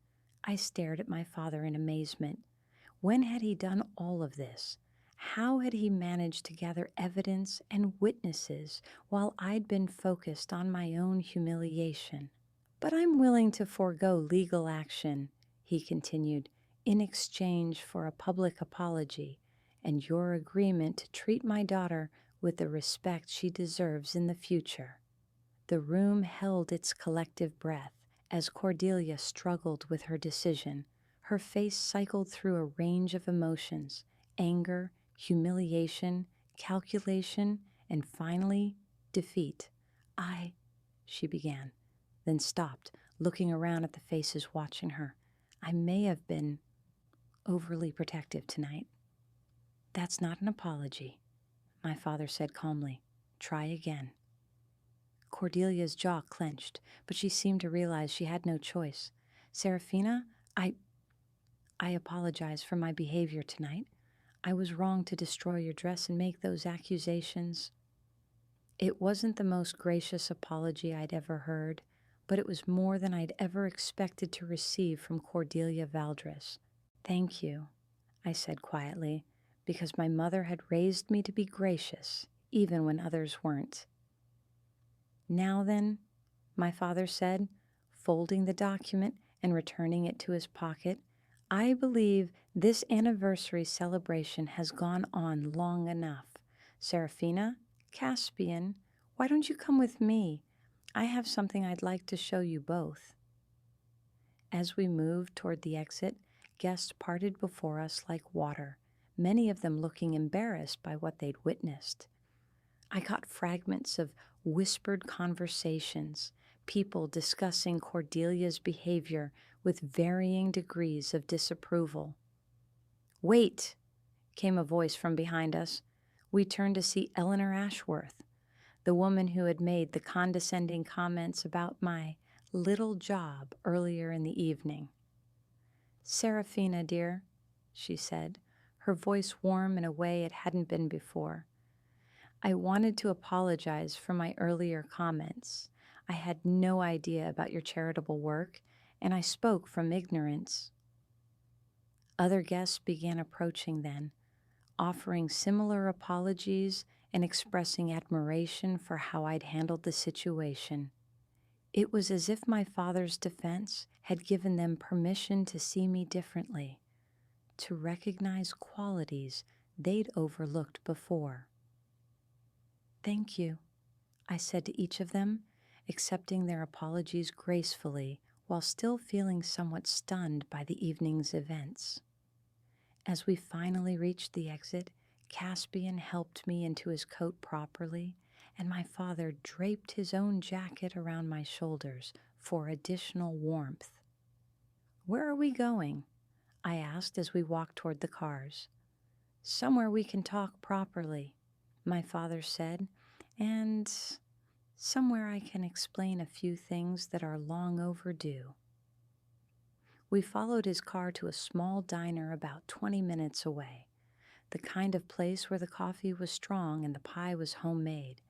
I stared at my father in amazement. When had he done all of this? How had he managed to gather evidence and witnesses while I'd been focused on my own humiliation? "But I'm willing to forego legal action," he continued, "in exchange for a public apology and your agreement to treat my daughter with the respect she deserves in the future." The room held its collective breath as Cordelia struggled with her decision. Her face cycled through a range of emotions: anger, humiliation, calculation, and finally, defeat. She began, then stopped, looking around at the faces watching her. "I may have been overly protective tonight." "That's not an apology," my father said calmly. "Try again." Cordelia's jaw clenched, but she seemed to realize she had no choice. "Serafina, I apologize for my behavior tonight. I was wrong to destroy your dress and make those accusations." It wasn't the most gracious apology I'd ever heard, but it was more than I'd ever expected to receive from Cordelia Valdres. "Thank you," I said quietly, because my mother had raised me to be gracious, even when others weren't. "Now then," my father said, folding the document and returning it to his pocket, "I believe this anniversary celebration has gone on long enough. Serafina, Caspian, why don't you come with me? I have something I'd like to show you both." As we moved toward the exit, guests parted before us like water, many of them looking embarrassed by what they'd witnessed. I caught fragments of whispered conversations, people discussing Cordelia's behavior with varying degrees of disapproval. "Wait!" came a voice from behind us. We turned to see Eleanor Ashworth, the woman who had made the condescending comments about my little job earlier in the evening. "Serafina, dear," she said, her voice warm in a way it hadn't been before. "I wanted to apologize for my earlier comments. I had no idea about your charitable work, and I spoke from ignorance." Other guests began approaching then, offering similar apologies and expressing admiration for how I'd handled the situation. It was as if my father's defense had given them permission to see me differently, to recognize qualities they'd overlooked before. "Thank you," I said to each of them, accepting their apologies gracefully while still feeling somewhat stunned by the evening's events. As we finally reached the exit, Caspian helped me into his coat properly, and my father draped his own jacket around my shoulders for additional warmth. "Where are we going?" I asked as we walked toward the cars. "Somewhere we can talk properly," my father said, "and somewhere I can explain a few things that are long overdue." We followed his car to a small diner about 20 minutes away, the kind of place where the coffee was strong and the pie was homemade.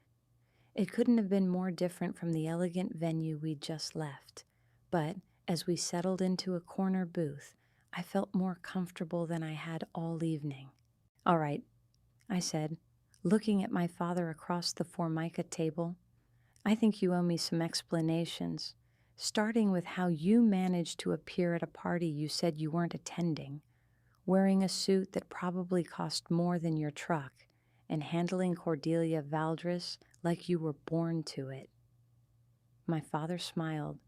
It couldn't have been more different from the elegant venue we'd just left, but As we settled into a corner booth, I felt more comfortable than I had all evening. "All right," I said, looking at my father across the Formica table. "I think you owe me some explanations, starting with how you managed to appear at a party you said you weren't attending, wearing a suit that probably cost more than your truck, and handling Cordelia Valdres like you were born to it." My father smiled,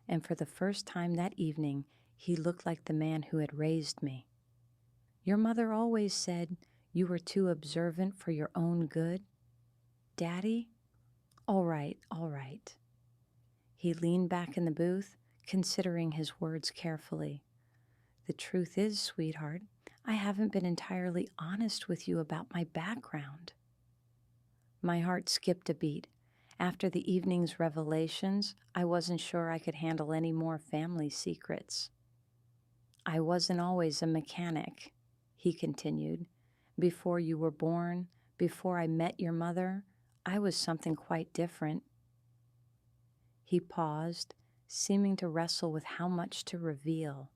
and for the first time that evening, he looked like the man who had raised me. "Your mother always said you were too observant for your own good, Daddy? All right, all right." He leaned back in the booth, considering his words carefully. "The truth is, sweetheart, I haven't been entirely honest with you about my background." My heart skipped a beat. After the evening's revelations, I wasn't sure I could handle any more family secrets. "I wasn't always a mechanic," he continued. "Before you were born, before I met your mother, I was something quite different." He paused, seeming to wrestle with how much to reveal.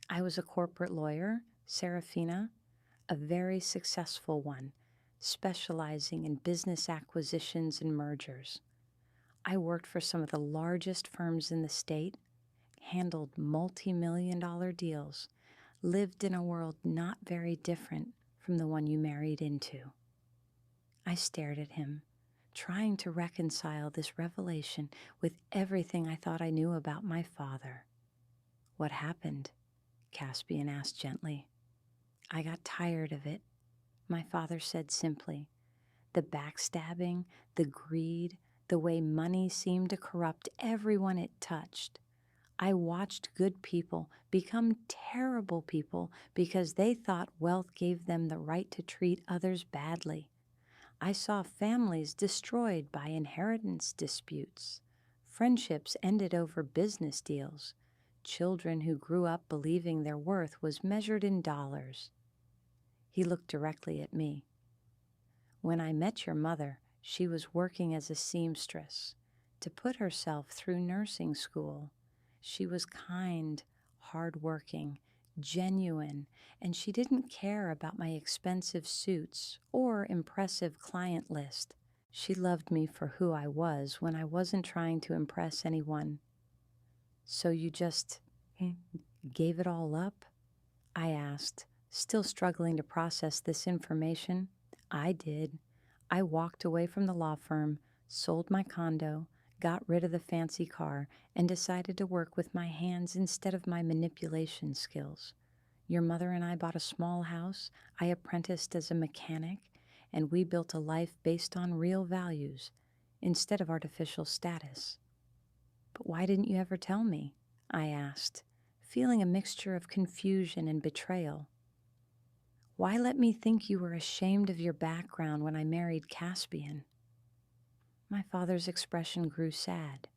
"I was a corporate lawyer, Serafina, a very successful one, specializing in business acquisitions and mergers. I worked for some of the largest firms in the state, handled multi-million-dollar deals, lived in a world not very different from the one you married into." I stared at him, trying to reconcile this revelation with everything I thought I knew about my father. "What happened?" Caspian asked gently. "I got tired of it," my father said simply. "The backstabbing, the greed, the way money seemed to corrupt everyone it touched. I watched good people become terrible people because they thought wealth gave them the right to treat others badly. I saw families destroyed by inheritance disputes. Friendships ended over business deals. Children who grew up believing their worth was measured in dollars." He looked directly at me. "When I met your mother, she was working as a seamstress to put herself through nursing school. She was kind, hardworking, genuine, and she didn't care about my expensive suits or impressive client list. She loved me for who I was when I wasn't trying to impress anyone." "So you just gave it all up?" I asked, still struggling to process this information. "I did. I walked away from the law firm, sold my condo, got rid of the fancy car, and decided to work with my hands instead of my manipulation skills. Your mother and I bought a small house, I apprenticed as a mechanic, and we built a life based on real values instead of artificial status." "But why didn't you ever tell me?" I asked, feeling a mixture of confusion and betrayal. "Why let me think you were ashamed of your background when I married Caspian?" My father's expression grew sad.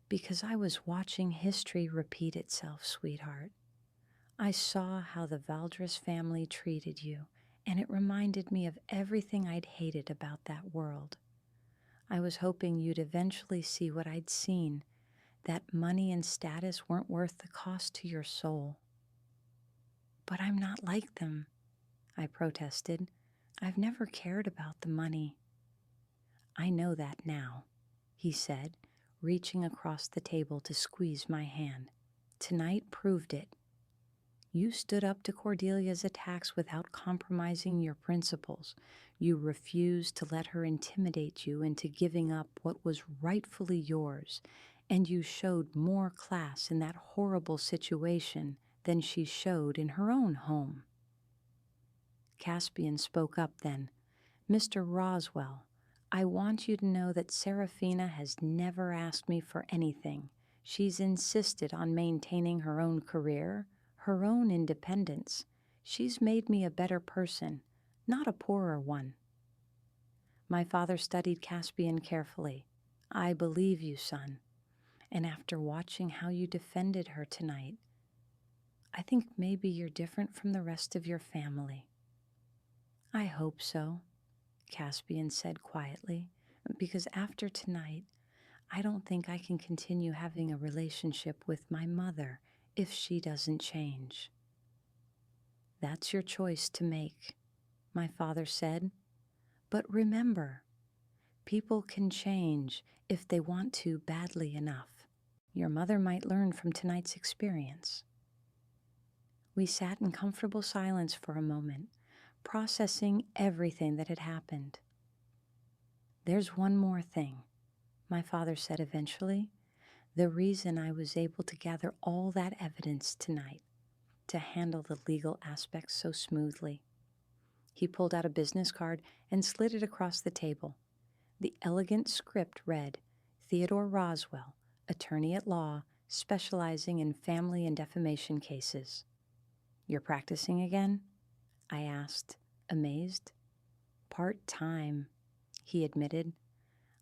"Because I was watching history repeat itself, sweetheart. I saw how the Valdres family treated you, and it reminded me of everything I'd hated about that world. I was hoping you'd eventually see what I'd seen, that money and status weren't worth the cost to your soul." "But I'm not like them," I protested. "I've never cared about the money." "I know that now," he said, reaching across the table to squeeze my hand. "Tonight proved it. You stood up to Cordelia's attacks without compromising your principles. You refused to let her intimidate you into giving up what was rightfully yours, and you showed more class in that horrible situation than she showed in her own home." Caspian spoke up then. "Mr. Roswell, I want you to know that Serafina has never asked me for anything. She's insisted on maintaining her own career, her own independence. She's made me a better person, not a poorer one." My father studied Caspian carefully. "I believe you, son. And after watching how you defended her tonight, I think maybe you're different from the rest of your family." "I hope so," Caspian said quietly, "because after tonight, I don't think I can continue having a relationship with my mother if she doesn't change. That's your choice to make, my father said. But remember, people can change if they want to badly enough. Your mother might learn from tonight's experience. We sat in comfortable silence for a moment, processing everything that had happened. There's one more thing, my father said eventually. The reason I was able to gather all that evidence tonight to handle the legal aspects so smoothly. He pulled out a business card and slid it across the table. The elegant script read, Theodore Roswell, attorney at law, specializing in family and defamation cases. You're practicing again? I asked, amazed. Part-time, he admitted.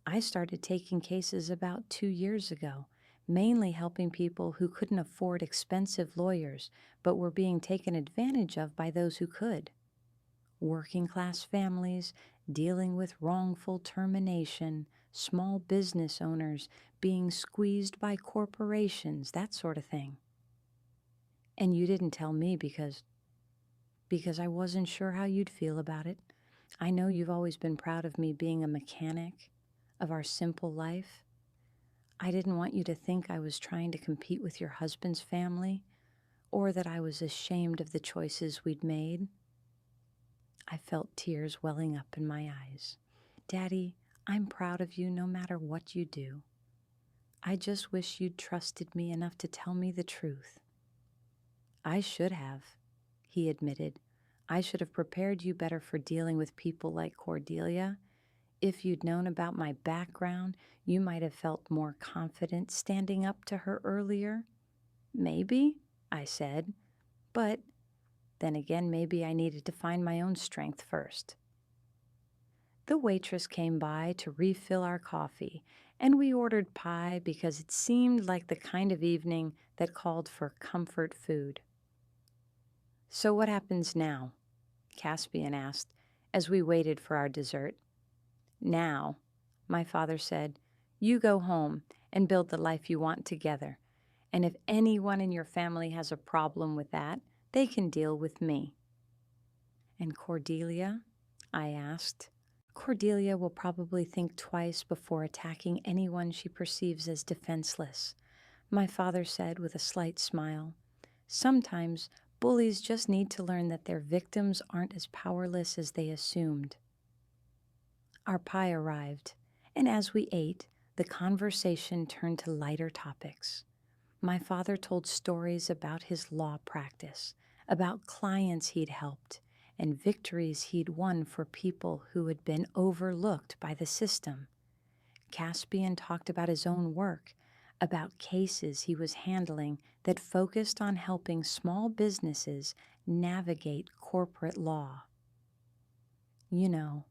I started taking cases about 2 years ago, mainly helping people who couldn't afford expensive lawyers but were being taken advantage of by those who could. Working-class families dealing with wrongful termination, small business owners being squeezed by corporations, that sort of thing. And you didn't tell me because I wasn't sure how you'd feel about it. I know you've always been proud of me being a mechanic of our simple life. I didn't want you to think I was trying to compete with your husband's family or that I was ashamed of the choices we'd made. I felt tears welling up in my eyes. Daddy, I'm proud of you no matter what you do. I just wish you'd trusted me enough to tell me the truth. I should have, he admitted. I should have prepared you better for dealing with people like Cordelia. If you'd known about my background, you might have felt more confident standing up to her earlier. Maybe, I said, but then again, maybe I needed to find my own strength first. The waitress came by to refill our coffee, and we ordered pie because it seemed like the kind of evening that called for comfort food. So what happens now? Caspian asked as we waited for our dessert. Now, my father said, you go home and build the life you want together. And if anyone in your family has a problem with that, they can deal with me. And Cordelia? I asked. Cordelia will probably think twice before attacking anyone she perceives as defenseless, my father said with a slight smile. Sometimes bullies just need to learn that their victims aren't as powerless as they assumed. Our pie arrived, and as we ate, the conversation turned to lighter topics. My father told stories about his law practice, about clients he'd helped, and victories he'd won for people who had been overlooked by the system. Caspian talked about his own work, about cases he was handling that focused on helping small businesses navigate corporate law. You know,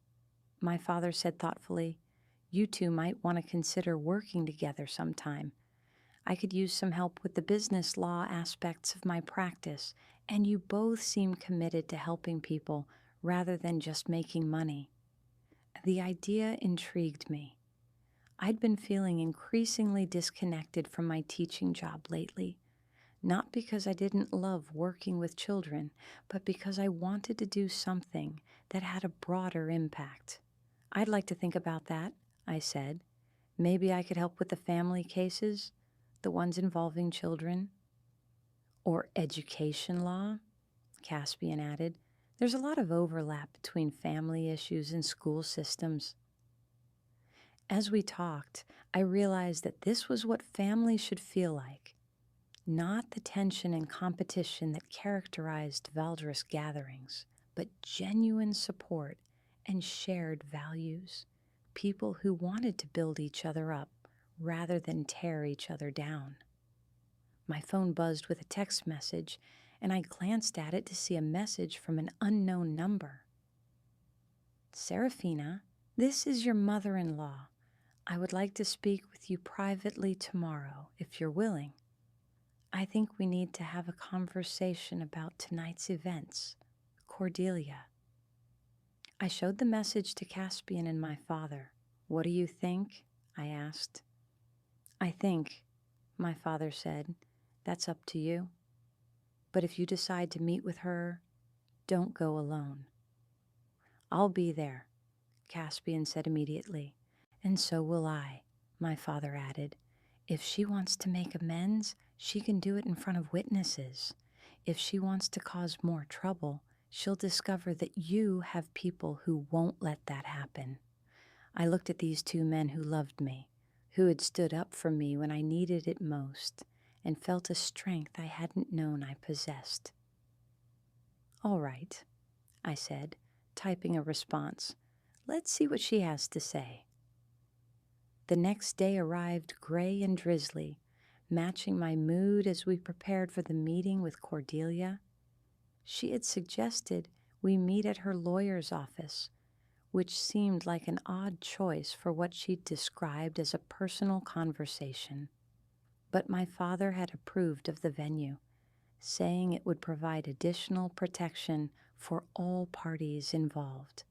my father said thoughtfully, you two might want to consider working together sometime. I could use some help with the business law aspects of my practice, and you both seem committed to helping people rather than just making money. The idea intrigued me. I'd been feeling increasingly disconnected from my teaching job lately, not because I didn't love working with children, but because I wanted to do something that had a broader impact. I'd like to think about that, I said. Maybe I could help with the family cases, the ones involving children. Or education law, Caspian added. There's a lot of overlap between family issues and school systems. As we talked, I realized that this was what family should feel like, not the tension and competition that characterized Valdres gatherings, but genuine support and shared values, people who wanted to build each other up rather than tear each other down. My phone buzzed with a text message, and I glanced at it to see a message from an unknown number. Serafina, this is your mother-in-law. I would like to speak with you privately tomorrow, if you're willing. I think we need to have a conversation about tonight's events. Cordelia. I showed the message to Caspian and my father. What do you think? I asked. "I think," my father said, "that's up to you. But if you decide to meet with her, don't go alone." "I'll be there," Caspian said immediately. "And so will I," my father added. "If she wants to make amends, she can do it in front of witnesses. If she wants to cause more trouble, she'll discover that you have people who won't let that happen." I looked at these two men who loved me, who had stood up for me when I needed it most, and felt a strength I hadn't known I possessed. "All right," I said, typing a response. "Let's see what she has to say." The next day arrived gray and drizzly, matching my mood as we prepared for the meeting with Cordelia. She had suggested we meet at her lawyer's office, which seemed like an odd choice for what she'd described as a personal conversation. But my father had approved of the venue, saying it would provide additional protection for all parties involved.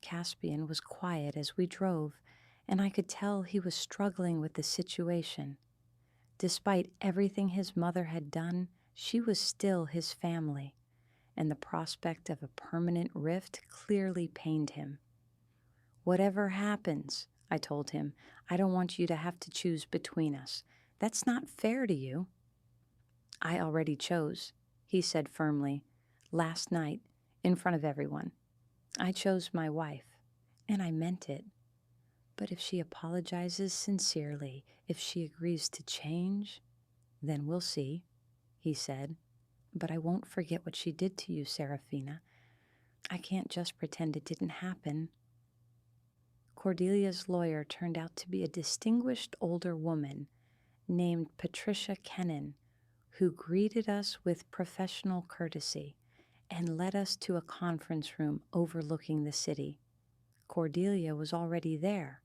Caspian was quiet as we drove, and I could tell he was struggling with the situation. Despite everything his mother had done, she was still his family, and the prospect of a permanent rift clearly pained him. "Whatever happens," I told him, "I don't want you to have to choose between us. That's not fair to you." "I already chose," he said firmly, "last night, in front of everyone. I chose my wife, and I meant it. But if she apologizes sincerely, if she agrees to change, then we'll see," he said. "But I won't forget what she did to you, Serafina. I can't just pretend it didn't happen." Cordelia's lawyer turned out to be a distinguished older woman named Patricia Kennan, who greeted us with professional courtesy and led us to a conference room overlooking the city. Cordelia was already there,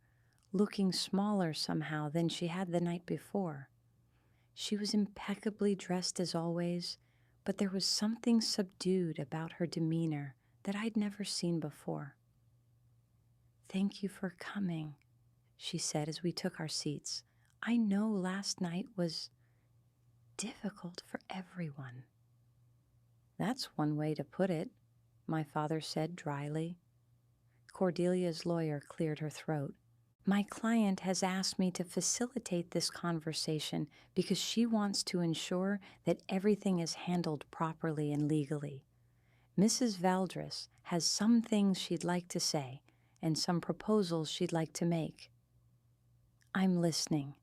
looking smaller somehow than she had the night before. She was impeccably dressed as always, but there was something subdued about her demeanor that I'd never seen before. "Thank you for coming," she said as we took our seats. "I know last night was difficult for everyone." "That's one way to put it," my father said dryly. Cordelia's lawyer cleared her throat. "My client has asked me to facilitate this conversation because she wants to ensure that everything is handled properly and legally. Mrs. Valdres has some things she'd like to say and some proposals she'd like to make." "I'm listening,"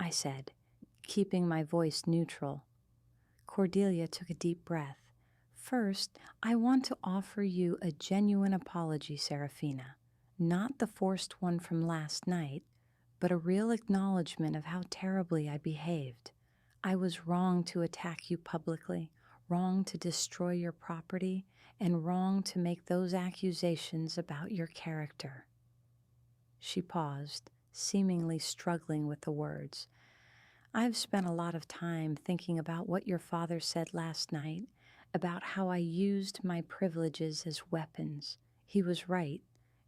I said, keeping my voice neutral. Cordelia took a deep breath. "First, I want to offer you a genuine apology, Serafina. Not the forced one from last night, but a real acknowledgement of how terribly I behaved. I was wrong to attack you publicly, wrong to destroy your property, and wrong to make those accusations about your character." She paused, seemingly struggling with the words. "I've spent a lot of time thinking about what your father said last night, about how I used my privileges as weapons. He was right,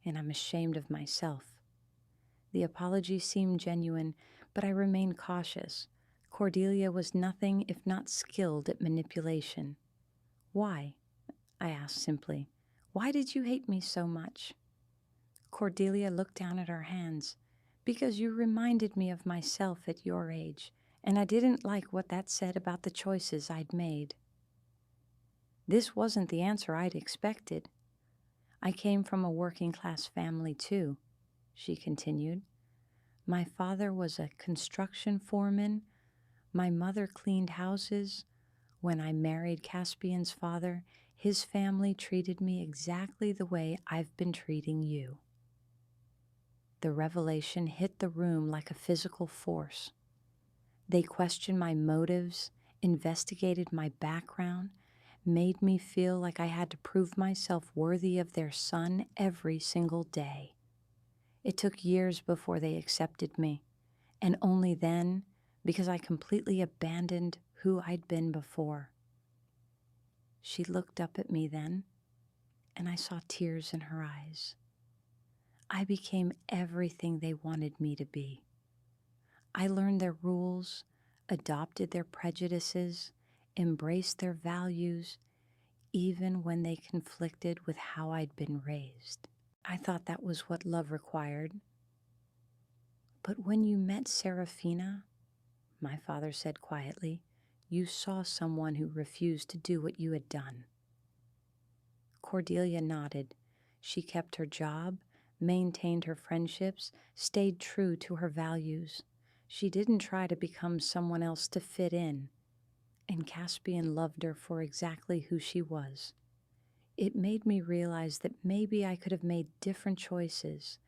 and I'm ashamed of myself." The apology seemed genuine, but I remained cautious. Cordelia was nothing if not skilled at manipulation. "Why?" I asked simply. "Why did you hate me so much?" Cordelia looked down at her hands. "Because you reminded me of myself at your age, and I didn't like what that said about the choices I'd made." This wasn't the answer I'd expected. "I came from a working-class family, too," she continued. "My father was a construction foreman. My mother cleaned houses. When I married Caspian's father, his family treated me exactly the way I've been treating you." The revelation hit the room like a physical force. They questioned my motives, investigated my background, made me feel like I had to prove myself worthy of their son every single day. It took years before they accepted me, and only then because I completely abandoned who I'd been before. She looked up at me then, and I saw tears in her eyes. I became everything they wanted me to be. I learned their rules, adopted their prejudices, embraced their values, even when they conflicted with how I'd been raised. I thought that was what love required. But when you met Serafina, my father said quietly, you saw someone who refused to do what you had done. Cordelia nodded. She kept her job, maintained her friendships, stayed true to her values. She didn't try to become someone else to fit in, and Caspian loved her for exactly who she was. It made me realize that maybe I could have made different choices,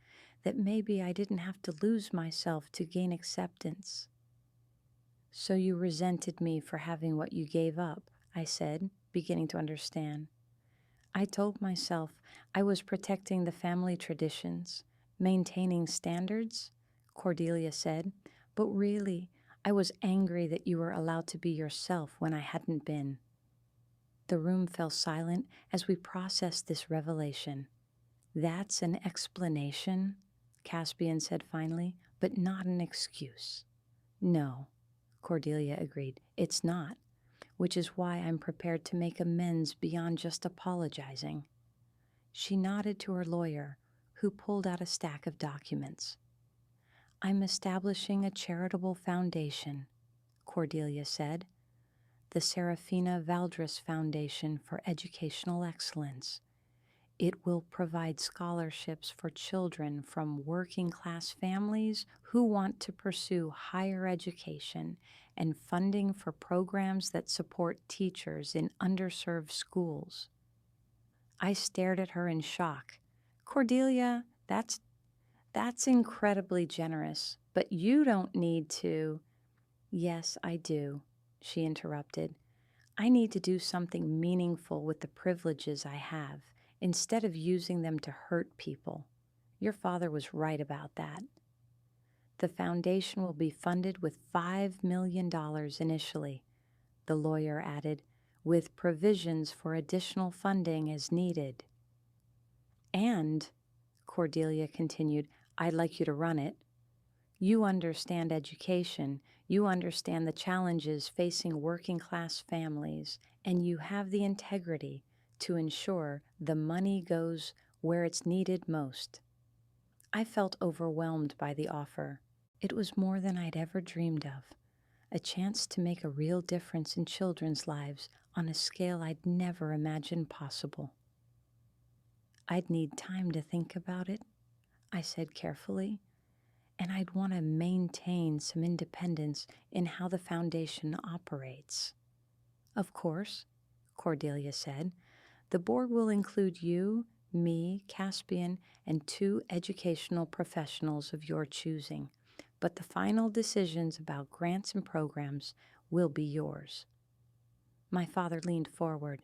that maybe I didn't have to lose myself to gain acceptance. So you resented me for having what you gave up, I said, beginning to understand. I told myself I was protecting the family traditions, maintaining standards, Cordelia said, but really, I was angry that you were allowed to be yourself when I hadn't been. The room fell silent as we processed this revelation. That's an explanation, Caspian said finally, but not an excuse. No, Cordelia agreed, it's not, which is why I'm prepared to make amends beyond just apologizing. She nodded to her lawyer, who pulled out a stack of documents. I'm establishing a charitable foundation, Cordelia said, the Serafina Valdres Foundation for Educational Excellence. It will provide scholarships for children from working-class families who want to pursue higher education and funding for programs that support teachers in underserved schools. I stared at her in shock. Cordelia, that's incredibly generous, but you don't need to. Yes, I do, she interrupted. I need to do something meaningful with the privileges I have, instead of using them to hurt people. Your father was right about that. The foundation will be funded with $5 million initially, the lawyer added, with provisions for additional funding as needed. And, Cordelia continued, I'd like you to run it. You understand education, you understand the challenges facing working-class families, and you have the integrity to ensure the money goes where it's needed most. I felt overwhelmed by the offer. It was more than I'd ever dreamed of, a chance to make a real difference in children's lives on a scale I'd never imagined possible. I'd need time to think about it, I said carefully, and I'd want to maintain some independence in how the foundation operates. Of course, Cordelia said, the board will include you, me, Caspian, and 2 educational professionals of your choosing, but the final decisions about grants and programs will be yours. My father leaned forward.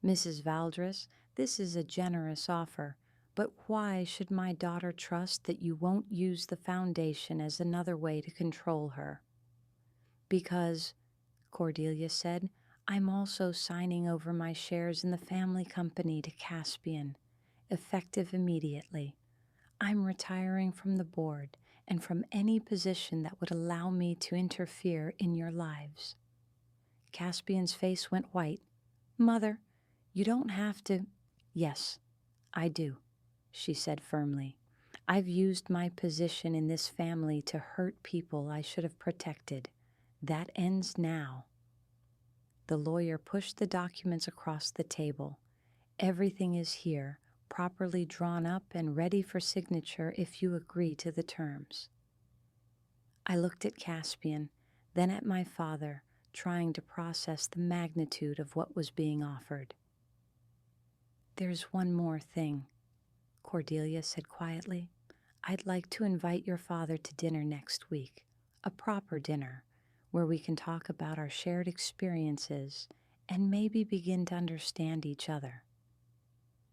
Mrs. Valdres, this is a generous offer, but why should my daughter trust that you won't use the foundation as another way to control her? Because, Cordelia said, I'm also signing over my shares in the family company to Caspian, effective immediately. I'm retiring from the board and from any position that would allow me to interfere in your lives. Caspian's face went white. Mother, you don't have to. Yes, I do, she said firmly. I've used my position in this family to hurt people I should have protected. That ends now. The lawyer pushed the documents across the table. Everything is here, properly drawn up and ready for signature if you agree to the terms. I looked at Caspian, then at my father, trying to process the magnitude of what was being offered. There's one more thing, Cordelia said quietly. I'd like to invite your father to dinner next week, a proper dinner, where we can talk about our shared experiences and maybe begin to understand each other.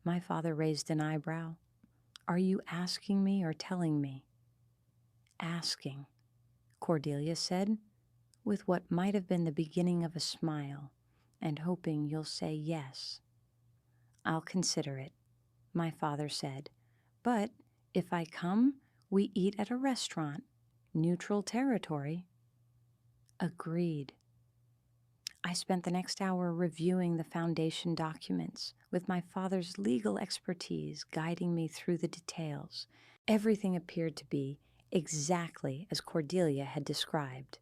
My father raised an eyebrow. Are you asking me or telling me? Asking, Cordelia said, with what might have been the beginning of a smile, and hoping you'll say yes. I'll consider it, my father said, but if I come, we eat at a restaurant. Neutral territory. Agreed. I spent the next hour reviewing the foundation documents, with my father's legal expertise guiding me through the details. Everything appeared to be exactly as Cordelia had described: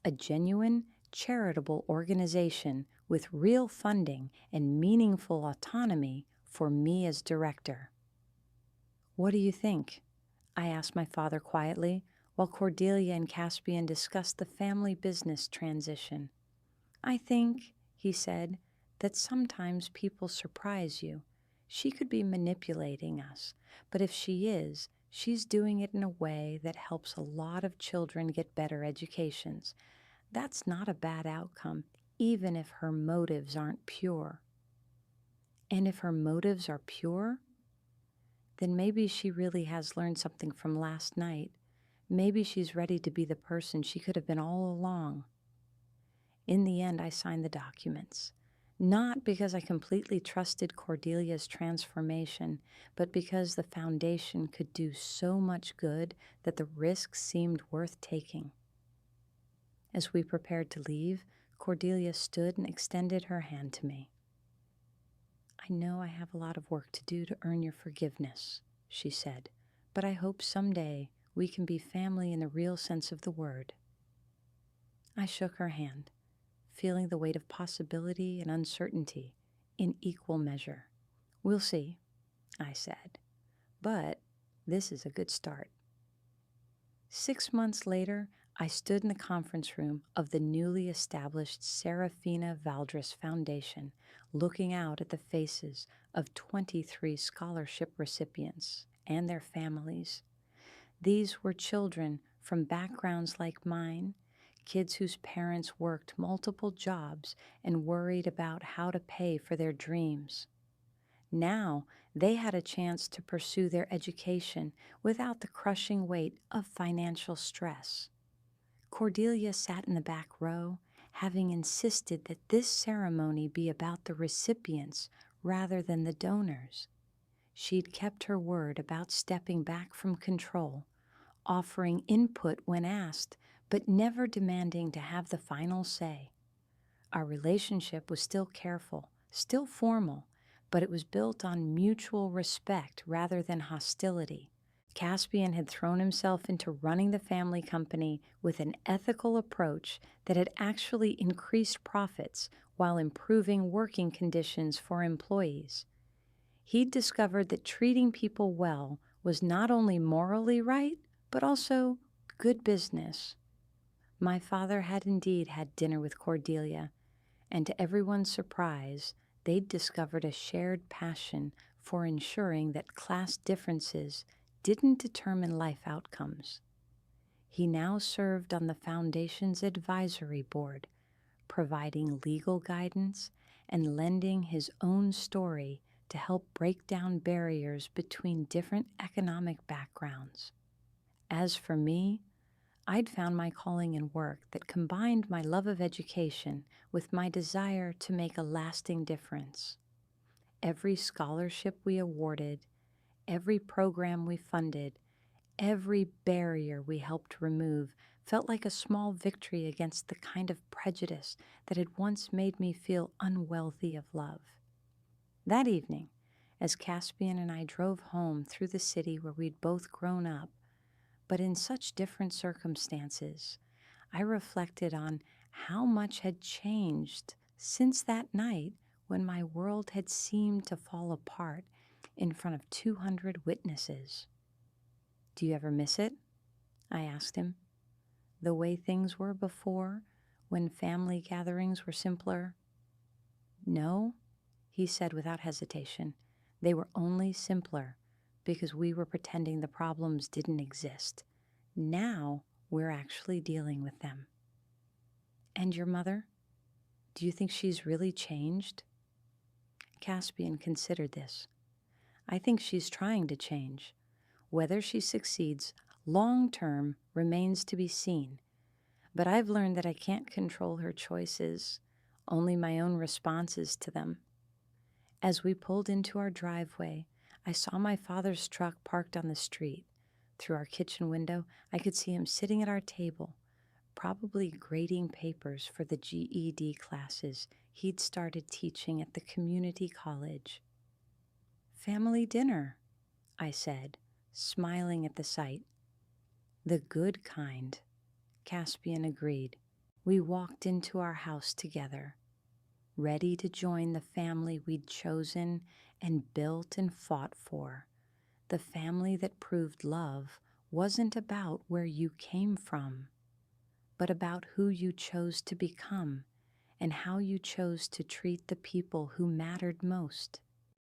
a genuine, charitable organization with real funding and meaningful autonomy for me as director. "What do you think?" I asked my father quietly, while Cordelia and Caspian discussed the family business transition. "I think," he said, "that sometimes people surprise you. She could be manipulating us, but if she is, she's doing it in a way that helps a lot of children get better educations. That's not a bad outcome, even if her motives aren't pure." And if her motives are pure, then maybe she really has learned something from last night. Maybe she's ready to be the person she could have been all along. In the end, I signed the documents, not because I completely trusted Cordelia's transformation, but because the foundation could do so much good that the risk seemed worth taking. As we prepared to leave, Cordelia stood and extended her hand to me. "I know I have a lot of work to do to earn your forgiveness," she said, "but I hope someday we can be family in the real sense of the word." I shook her hand, feeling the weight of possibility and uncertainty in equal measure. "We'll see," I said, "but this is a good start." 6 months later, I stood in the conference room of the newly established Serafina Valdres Foundation, looking out at the faces of 23 scholarship recipients and their families. These were children from backgrounds like mine, kids whose parents worked multiple jobs and worried about how to pay for their dreams. Now they had a chance to pursue their education without the crushing weight of financial stress. Cordelia sat in the back row, having insisted that this ceremony be about the recipients rather than the donors. She'd kept her word about stepping back from control, offering input when asked, but never demanding to have the final say. Our relationship was still careful, still formal, but it was built on mutual respect rather than hostility. Caspian had thrown himself into running the family company with an ethical approach that had actually increased profits while improving working conditions for employees. He'd discovered that treating people well was not only morally right, but also good business. My father had indeed had dinner with Cordelia, and to everyone's surprise, they'd discovered a shared passion for ensuring that class differences didn't determine life outcomes. He now served on the foundation's advisory board, providing legal guidance and lending his own story to help break down barriers between different economic backgrounds. As for me, I'd found my calling in work that combined my love of education with my desire to make a lasting difference. Every scholarship we awarded, every program we funded, every barrier we helped remove felt like a small victory against the kind of prejudice that had once made me feel unworthy of love. That evening, as Caspian and I drove home through the city where we'd both grown up, but in such different circumstances, I reflected on how much had changed since that night when my world had seemed to fall apart in front of 200 witnesses. "Do you ever miss it?" I asked him. "The way things were before, when family gatherings were simpler?" "No," he said without hesitation. "They were only simpler because we were pretending the problems didn't exist. Now we're actually dealing with them." "And your mother? Do you think she's really changed?" Caspian considered this. "I think she's trying to change. Whether she succeeds long term remains to be seen. But I've learned that I can't control her choices, only my own responses to them." As we pulled into our driveway, I saw my father's truck parked on the street, Through our kitchen window, I could see him sitting at our table, probably grading papers for the GED classes he'd started teaching at the community college. "Family dinner," I said, smiling at the sight. "The good kind," Caspian agreed. We walked into our house together, ready to join the family we'd chosen and built and fought for. The family that proved love wasn't about where you came from, but about who you chose to become and how you chose to treat the people who mattered most.